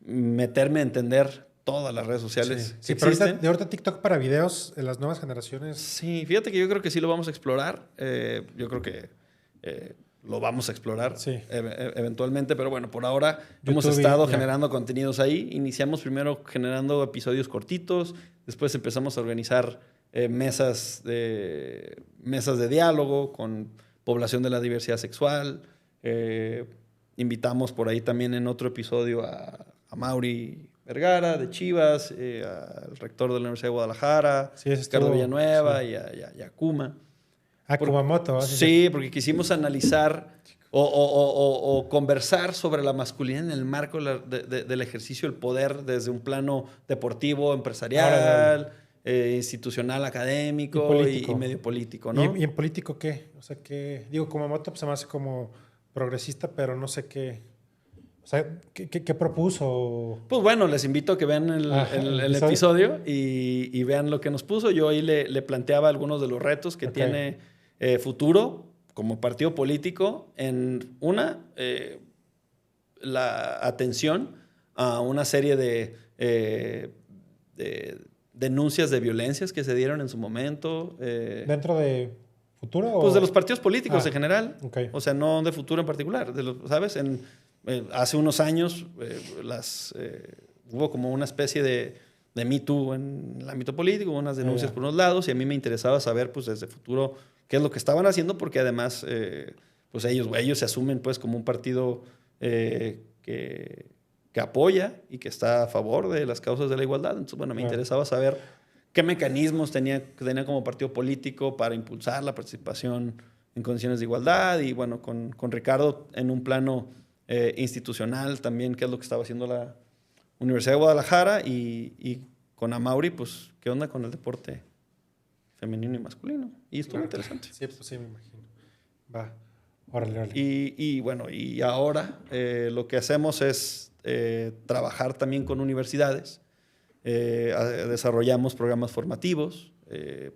[SPEAKER 2] meterme a entender todas las redes sociales que
[SPEAKER 1] Sí, pero
[SPEAKER 2] existen.
[SPEAKER 1] ahorita TikTok para videos en las nuevas generaciones.
[SPEAKER 2] Sí, fíjate que yo creo que sí lo vamos a explorar. Yo creo que lo vamos a explorar
[SPEAKER 1] Sí.
[SPEAKER 2] eventualmente, pero bueno, por ahora hemos
[SPEAKER 1] YouTube
[SPEAKER 2] estado
[SPEAKER 1] ya.
[SPEAKER 2] generando contenidos ahí. Iniciamos primero generando episodios cortitos, después empezamos a organizar mesas de diálogo con población de la diversidad sexual. Invitamos por ahí también en otro episodio a Mauri Vergara de Chivas, al rector de la Universidad de Guadalajara,
[SPEAKER 1] Sí, ese
[SPEAKER 2] Ricardo
[SPEAKER 1] estuvo,
[SPEAKER 2] Villanueva
[SPEAKER 1] sí.
[SPEAKER 2] y a Kuma.
[SPEAKER 1] Kumamoto.
[SPEAKER 2] Sí, porque quisimos analizar o conversar sobre la masculinidad en el marco del ejercicio del poder desde un plano deportivo, empresarial, institucional, académico y medio político, ¿no?
[SPEAKER 1] ¿Y en político qué? O sea, que digo, Kumamoto pues, se me hace como progresista, pero no sé qué. O sea, ¿qué propuso?
[SPEAKER 2] Pues bueno, les invito a que vean el episodio y vean lo que nos puso. Yo ahí le planteaba algunos de los retos que tiene futuro como partido político en la atención a una serie de denuncias de violencias que se dieron en su momento.
[SPEAKER 1] ¿Dentro de futuro?
[SPEAKER 2] Pues de los partidos políticos en general.
[SPEAKER 1] Okay.
[SPEAKER 2] O sea, no de futuro en particular. ¿Sabes? Hace unos años hubo como una especie de Me Too en el ámbito político, unas denuncias por unos lados, y a mí me interesaba saber, pues, desde futuro qué es lo que estaban haciendo, porque además, pues, ellos se asumen, pues, como un partido que apoya y que está a favor de las causas de la igualdad. Entonces, bueno, me interesaba saber qué mecanismos tenía como partido político para impulsar la participación en condiciones de igualdad, y bueno, con Ricardo en un plano institucional también, qué es lo que estaba haciendo la Universidad de Guadalajara, y con Amaury, pues, qué onda con el deporte femenino y masculino. Y estuvo interesante.
[SPEAKER 1] Sí, pues sí, me imagino. Va, órale.
[SPEAKER 2] Y bueno, y ahora lo que hacemos es trabajar también con universidades. Desarrollamos programas formativos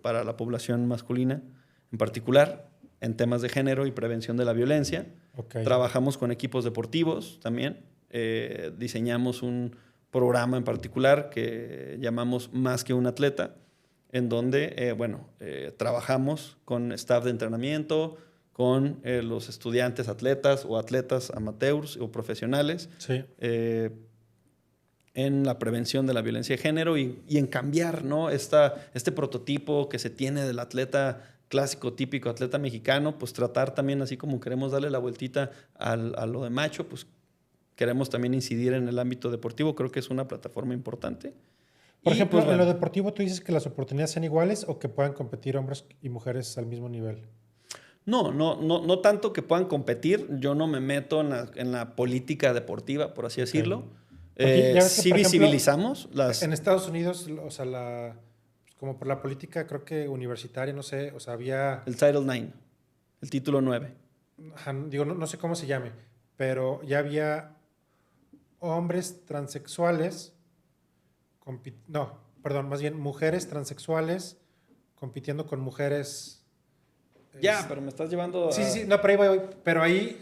[SPEAKER 2] para la población masculina, en particular en temas de género y prevención de la violencia. Trabajamos con equipos deportivos también. Diseñamos un programa en particular que llamamos Más que un atleta, en donde trabajamos con staff de entrenamiento, con los estudiantes atletas o atletas amateurs o profesionales,
[SPEAKER 1] sí.
[SPEAKER 2] En la prevención de la violencia de género y en cambiar, ¿no? Este prototipo que se tiene del atleta clásico, típico atleta mexicano, pues tratar también, así como queremos darle la vueltita a lo de macho, pues queremos también incidir en el ámbito deportivo. Creo que es una plataforma importante.
[SPEAKER 1] Por ejemplo, en lo deportivo, ¿tú dices que las oportunidades sean iguales o que puedan competir hombres y mujeres al mismo nivel?
[SPEAKER 2] No tanto que puedan competir. Yo no me meto en la política deportiva, por así decirlo. Sí visibilizamos las...
[SPEAKER 1] En Estados Unidos, o sea, como por la política, creo que universitaria, no sé, o sea, había...
[SPEAKER 2] El Title IX, el título 9.
[SPEAKER 1] Digo, no sé cómo se llame, pero ya había hombres transexuales, más bien mujeres transexuales compitiendo con mujeres...
[SPEAKER 2] Ya, pero me estás llevando a...
[SPEAKER 1] Sí, no, pero ahí voy. Pero ahí,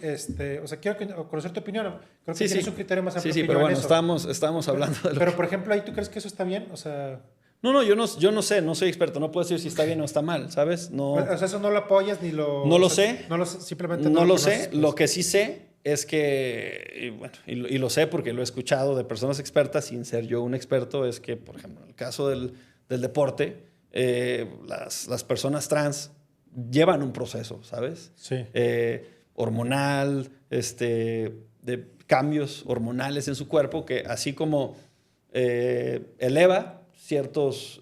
[SPEAKER 1] o sea, quiero conocer tu opinión. Creo que tienes un criterio más amplio que yo
[SPEAKER 2] pero bueno,
[SPEAKER 1] en eso.
[SPEAKER 2] estamos hablando de lo
[SPEAKER 1] Pero, por ejemplo, ahí, ¿tú crees que eso está bien? O sea...
[SPEAKER 2] No, yo no sé, no soy experto. No puedo decir si está bien o está mal, ¿sabes? No,
[SPEAKER 1] o sea, eso no lo apoyas ni lo...
[SPEAKER 2] No lo sé.
[SPEAKER 1] Simplemente
[SPEAKER 2] no lo sé.
[SPEAKER 1] conoces, pues.
[SPEAKER 2] Lo que sí sé es que, y lo sé porque lo he escuchado de personas expertas, sin ser yo un experto, es que, por ejemplo, en el caso del deporte, las personas trans llevan un proceso, ¿sabes?
[SPEAKER 1] Sí.
[SPEAKER 2] Hormonal, de cambios hormonales en su cuerpo que así como eleva ciertos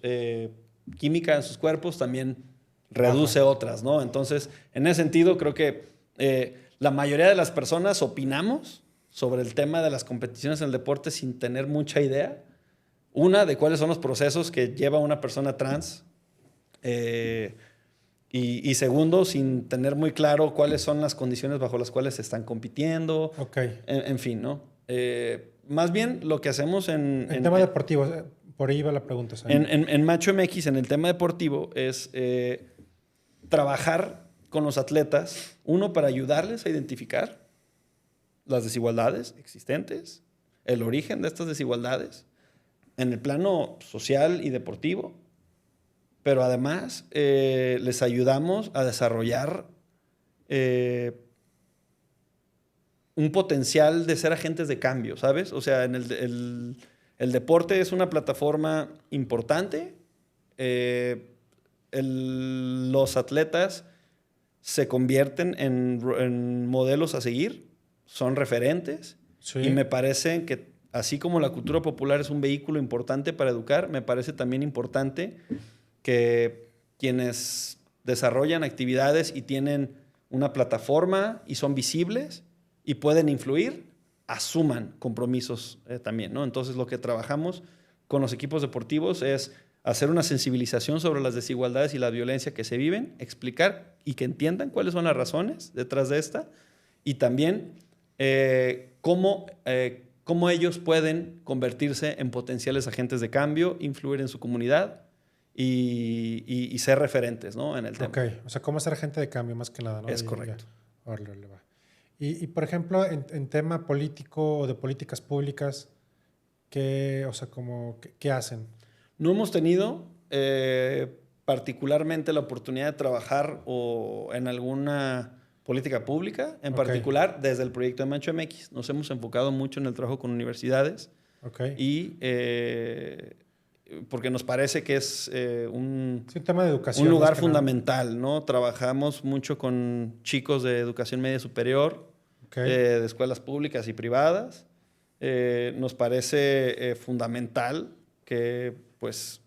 [SPEAKER 2] química en sus cuerpos, también reduce otras, ¿no? Entonces, en ese sentido, creo que la mayoría de las personas opinamos sobre el tema de las competiciones en el deporte sin tener mucha idea. Una, de cuáles son los procesos que lleva una persona trans. Y segundo, sin tener muy claro cuáles son las condiciones bajo las cuales se están compitiendo.
[SPEAKER 1] Okay.
[SPEAKER 2] En fin, ¿no? Más bien lo que hacemos en
[SPEAKER 1] tema deportivo, por ahí va la pregunta.
[SPEAKER 2] En Macho MX, en el tema deportivo, es trabajar con los atletas, uno, para ayudarles a identificar las desigualdades existentes, el origen de estas desigualdades, en el plano social y deportivo, pero además les ayudamos a desarrollar un potencial de ser agentes de cambio, ¿sabes? O sea, el deporte es una plataforma importante. Los atletas se convierten en modelos a seguir, son referentes. Sí. Y me parece que así como la cultura popular es un vehículo importante para educar, me parece también importante que quienes desarrollan actividades y tienen una plataforma y son visibles y pueden influir, asuman compromisos también, ¿no? Entonces, lo que trabajamos con los equipos deportivos es hacer una sensibilización sobre las desigualdades y la violencia que se viven, explicar y que entiendan cuáles son las razones detrás de esta, y también cómo ellos pueden convertirse en potenciales agentes de cambio, influir en su comunidad y ser referentes, ¿no? En el tema.
[SPEAKER 1] Ok, o sea, cómo ser agente de cambio más que nada, ¿no?
[SPEAKER 2] Es correcto.
[SPEAKER 1] Y por ejemplo, en tema político o de políticas públicas, ¿qué hacen?
[SPEAKER 2] No hemos tenido particularmente la oportunidad de trabajar en alguna política pública, en particular desde el proyecto de Macho MX. Nos hemos enfocado mucho en el trabajo con universidades y porque nos parece que es un
[SPEAKER 1] tema de educación,
[SPEAKER 2] un lugar fundamental, ¿no? Trabajamos mucho con chicos de educación media superior, de escuelas públicas y privadas. Nos parece fundamental que, pues,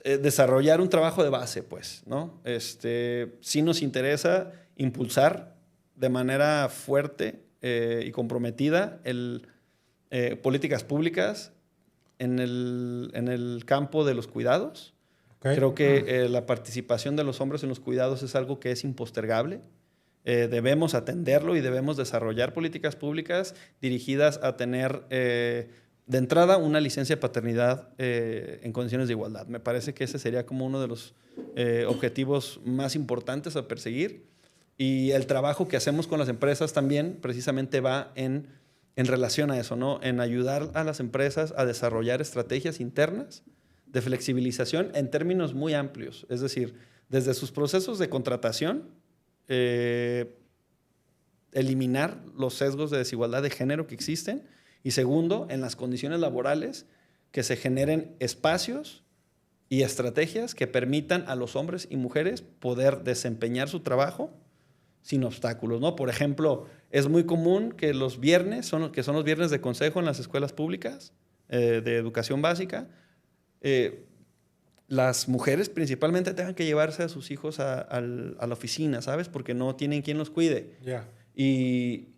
[SPEAKER 2] desarrollar un trabajo de base, pues, ¿no? Sí nos interesa impulsar de manera fuerte y comprometida políticas públicas en el campo de los cuidados. Creo que la participación de los hombres en los cuidados es algo que es impostergable. Debemos atenderlo y debemos desarrollar políticas públicas dirigidas a tener, de entrada, una licencia de paternidad en condiciones de igualdad. Me parece que ese sería como uno de los objetivos más importantes a perseguir. Y el trabajo que hacemos con las empresas también precisamente va en relación a eso, ¿no? En ayudar a las empresas a desarrollar estrategias internas de flexibilización en términos muy amplios. Es decir, desde sus procesos de contratación, eliminar los sesgos de desigualdad de género que existen. Y segundo, en las condiciones laborales, que se generen espacios y estrategias que permitan a los hombres y mujeres poder desempeñar su trabajo sin obstáculos, ¿no? Por ejemplo, es muy común que los viernes, que son los viernes de consejo en las escuelas públicas de educación básica, las mujeres principalmente tengan que llevarse a sus hijos a la oficina, ¿sabes? Porque no tienen quien los cuide.
[SPEAKER 1] Yeah.
[SPEAKER 2] Y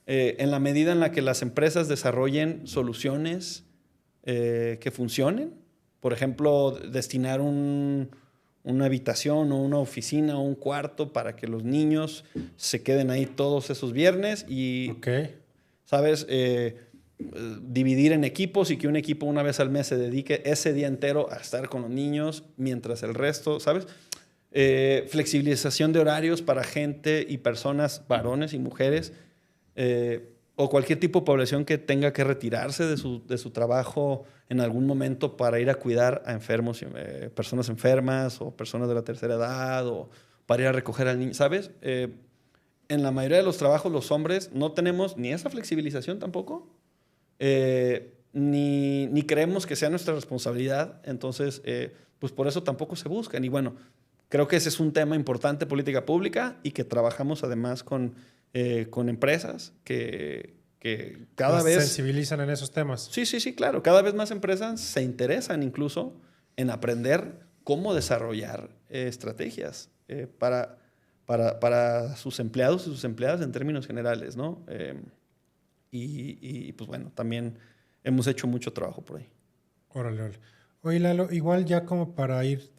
[SPEAKER 2] en la medida en la que las empresas desarrollen soluciones que funcionen, por ejemplo, destinar una habitación o una oficina o un cuarto para que los niños se queden ahí todos esos viernes y, ¿sabes? Dividir en equipos y que un equipo una vez al mes se dedique ese día entero a estar con los niños mientras el resto, ¿sabes? Flexibilización de horarios para gente y personas, varones y mujeres, o cualquier tipo de población que tenga que retirarse de su trabajo en algún momento para ir a cuidar a enfermos, personas enfermas o personas de la tercera edad, o para ir a recoger al niño, ¿sabes? En la mayoría de los trabajos los hombres no tenemos ni esa flexibilización tampoco, ni creemos que sea nuestra responsabilidad. Entonces, pues por eso tampoco se buscan. Y bueno, creo que ese es un tema importante, política pública, y que trabajamos además con empresas que que cada
[SPEAKER 1] Las
[SPEAKER 2] vez...
[SPEAKER 1] sensibilizan en esos temas.
[SPEAKER 2] Sí, sí, sí, claro. Cada vez más empresas se interesan incluso en aprender cómo desarrollar estrategias para sus empleados y sus empleadas en términos generales, ¿no? Pues bueno, también hemos hecho mucho trabajo por ahí.
[SPEAKER 1] Órale, órale. Oye, Lalo, igual ya como para ir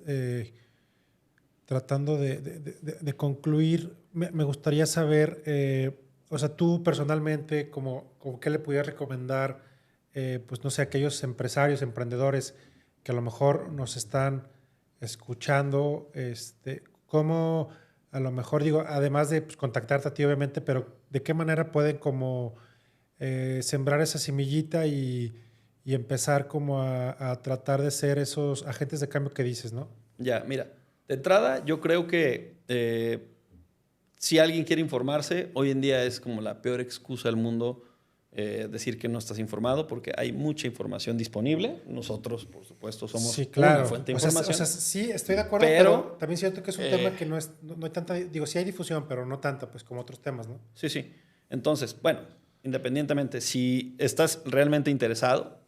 [SPEAKER 1] tratando de concluir, me gustaría saber, o sea, tú personalmente, como qué le pudieras recomendar, pues no sé, a aquellos empresarios, emprendedores que a lo mejor nos están escuchando, cómo a lo mejor digo, además de pues, contactarte a ti obviamente, pero de qué manera pueden como sembrar esa semillita y empezar como a tratar de ser esos agentes de cambio que dices, ¿no?
[SPEAKER 2] Ya, mira, de entrada yo creo que si alguien quiere informarse, hoy en día es como la peor excusa del mundo decir que no estás informado porque hay mucha información disponible. Nosotros, por supuesto, somos
[SPEAKER 1] Sí, claro.
[SPEAKER 2] una fuente de
[SPEAKER 1] O sea,
[SPEAKER 2] información.
[SPEAKER 1] sí, estoy de acuerdo, pero también siento que es un tema que no hay tanta, digo, sí hay difusión, pero no tanta, pues como otros temas, ¿no?
[SPEAKER 2] Sí, sí. Entonces, bueno, independientemente, si estás realmente interesado,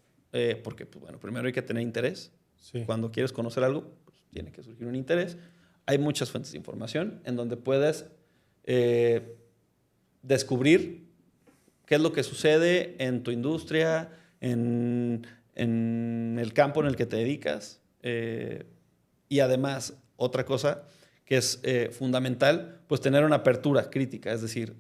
[SPEAKER 2] porque, pues, bueno, primero hay que tener interés.
[SPEAKER 1] Sí.
[SPEAKER 2] Cuando quieres conocer algo, pues, tiene que surgir un interés. Hay muchas fuentes de información en donde puedes descubrir qué es lo que sucede en tu industria, en el campo en el que te dedicas. Y además, otra cosa que es fundamental, pues tener una apertura crítica, es decir,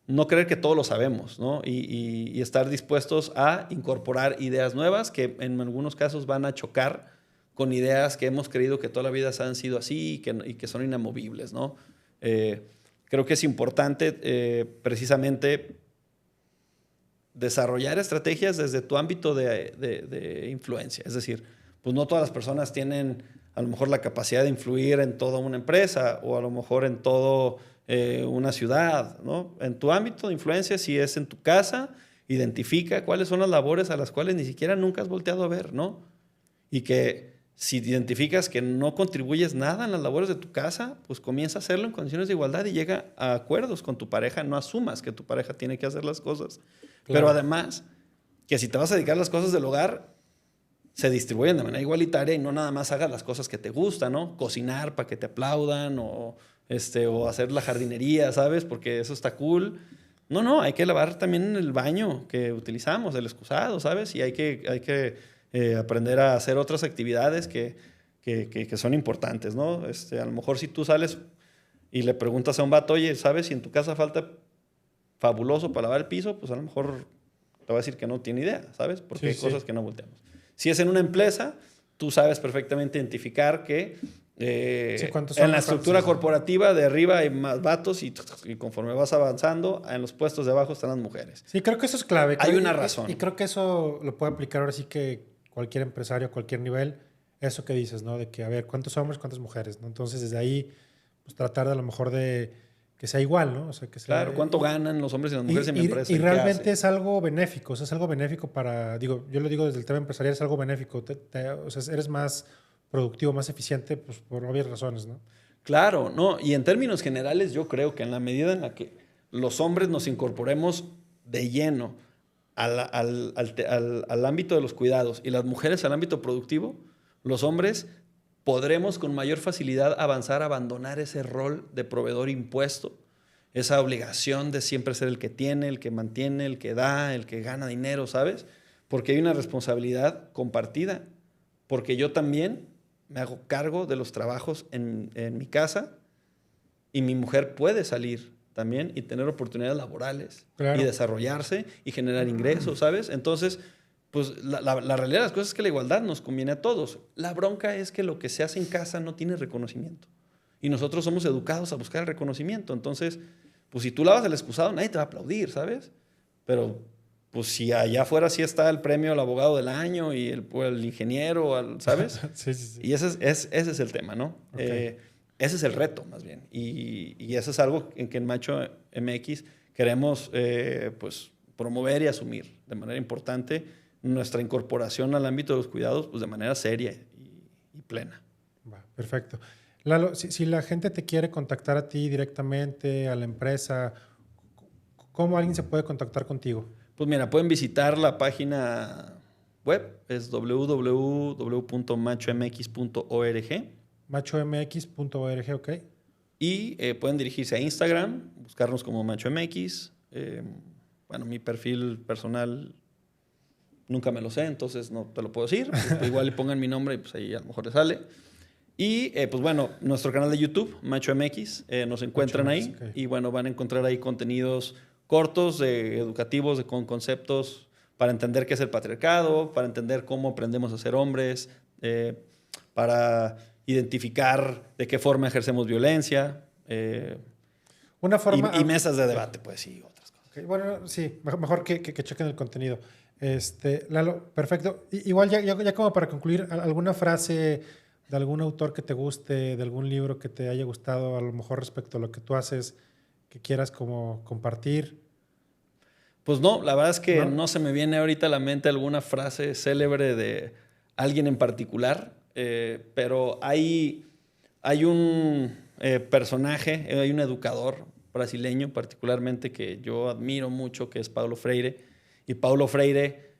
[SPEAKER 2] no creer que todo lo sabemos, ¿no? Y estar dispuestos a incorporar ideas nuevas que en algunos casos van a chocar con ideas que hemos creído que toda la vida han sido así y que son inamovibles, ¿no? Creo que es importante precisamente desarrollar estrategias desde tu ámbito de influencia. Es decir, pues no todas las personas tienen a lo mejor la capacidad de influir en toda una empresa o a lo mejor en toda una ciudad, ¿no? En tu ámbito de influencia, si es en tu casa, identifica cuáles son las labores a las cuales ni siquiera nunca has volteado a ver, ¿no? Y que si identificas que no contribuyes nada en las labores de tu casa, pues comienza a hacerlo en condiciones de igualdad y llega a acuerdos con tu pareja. No asumas que tu pareja tiene que hacer las cosas. Claro. Pero además, que si te vas a dedicar a las cosas del hogar, se distribuyen de manera igualitaria y no nada más hagas las cosas que te gustan, ¿no? Cocinar para que te aplaudan o hacer la jardinería, ¿sabes? Porque eso está cool. No, hay que lavar también el baño que utilizamos, el excusado, ¿sabes? Y hay que aprender a hacer otras actividades que son importantes, ¿no? A lo mejor si tú sales y le preguntas a un vato, oye, ¿sabes si en tu casa falta fabuloso para lavar el piso? Pues a lo mejor te va a decir que no tiene idea, ¿sabes? Porque hay cosas que no volteamos. Si es en una empresa, tú sabes perfectamente identificar que en la estructura corporativa de arriba hay más vatos y conforme vas avanzando, en los puestos de abajo están las mujeres.
[SPEAKER 1] Sí, creo que eso es clave.
[SPEAKER 2] Hay una razón.
[SPEAKER 1] Y creo que eso lo puede aplicar ahora sí que cualquier empresario a cualquier nivel. Eso que dices, ¿no? De que, a ver, ¿cuántos hombres, cuántas mujeres? ¿No? Entonces, desde ahí, pues tratar de a lo mejor de que sea igual, ¿no? O sea, que sea,
[SPEAKER 2] claro, ¿cuánto ganan los hombres y las mujeres en mi empresa?
[SPEAKER 1] Y realmente es algo benéfico, o sea, es algo benéfico para, digo, yo lo digo desde el tema empresarial, es algo benéfico, o sea, eres más productivo, más eficiente, pues por obvias razones, ¿no?
[SPEAKER 2] Claro, no, y en términos generales yo creo que en la medida en la que los hombres nos incorporemos de lleno al ámbito de los cuidados y las mujeres al ámbito productivo, los hombres podremos con mayor facilidad avanzar a abandonar ese rol de proveedor impuesto, esa obligación de siempre ser el que tiene, el que mantiene, el que da, el que gana dinero, ¿sabes? Porque hay una responsabilidad compartida, porque yo también me hago cargo de los trabajos en mi casa y mi mujer puede salir también y tener oportunidades laborales, claro, y desarrollarse y generar ingresos, ¿sabes? Entonces, pues la realidad de las cosas es que la igualdad nos conviene a todos. La bronca es que lo que se hace en casa no tiene reconocimiento. Y nosotros somos educados a buscar el reconocimiento. Entonces, pues si tú lavas el excusado, nadie te va a aplaudir, ¿sabes? Pero pues si allá afuera sí está el premio al abogado del año y el ingeniero, ¿sabes?
[SPEAKER 1] Sí, sí, sí.
[SPEAKER 2] Y ese es el tema, ¿no? Okay. Ese es el reto, más bien. Y eso es algo en que en Macho MX queremos pues, promover y asumir de manera importante nuestra incorporación al ámbito de los cuidados pues, de manera seria y plena.
[SPEAKER 1] Va, perfecto. Lalo, si la gente te quiere contactar a ti directamente, a la empresa, ¿cómo alguien se puede contactar contigo?
[SPEAKER 2] Pues mira, pueden visitar la página web, es www.machomx.org.
[SPEAKER 1] machomx.org, ok.
[SPEAKER 2] Y pueden dirigirse a Instagram, buscarnos como MachoMX. Bueno, mi perfil personal nunca me lo sé, entonces no te lo puedo decir. Igual le pongan mi nombre y pues ahí a lo mejor le sale. Y pues bueno, nuestro canal de YouTube, MachoMX, nos encuentran
[SPEAKER 1] Macho
[SPEAKER 2] ahí.
[SPEAKER 1] MX, okay.
[SPEAKER 2] Y bueno, van a encontrar ahí contenidos cortos, educativos, con conceptos para entender qué es el patriarcado, para entender cómo aprendemos a ser hombres, para identificar de qué forma ejercemos violencia.
[SPEAKER 1] Una forma...
[SPEAKER 2] Y mesas de debate, pues sí, otras cosas.
[SPEAKER 1] Okay, bueno, sí, mejor que chequen el contenido. Lalo, perfecto. Igual ya como para concluir, ¿alguna frase de algún autor que te guste, de algún libro que te haya gustado, a lo mejor respecto a lo que tú haces, que quieras como compartir?
[SPEAKER 2] Pues no, la verdad es que no se me viene ahorita a la mente alguna frase célebre de alguien en particular, pero hay un personaje, hay un educador brasileño particularmente que yo admiro mucho, que es Paulo Freire. Y Paulo Freire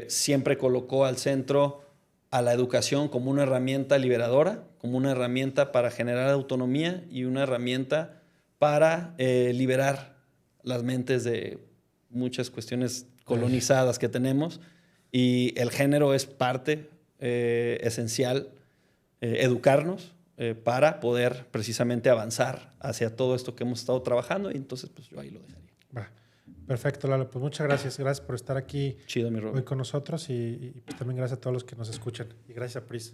[SPEAKER 2] siempre colocó al centro a la educación como una herramienta liberadora, como una herramienta para generar autonomía y una herramienta para liberar las mentes de muchas cuestiones colonizadas que tenemos. Y el género es parte esencial, educarnos para poder precisamente avanzar hacia todo esto que hemos estado trabajando. Y entonces, pues yo ahí lo dejaría.
[SPEAKER 1] Va. Perfecto, Lalo. Pues muchas gracias. Gracias por estar aquí
[SPEAKER 2] Chido, mi Rob.
[SPEAKER 1] hoy con nosotros y también gracias a todos los que nos escuchan. Y gracias a Pris.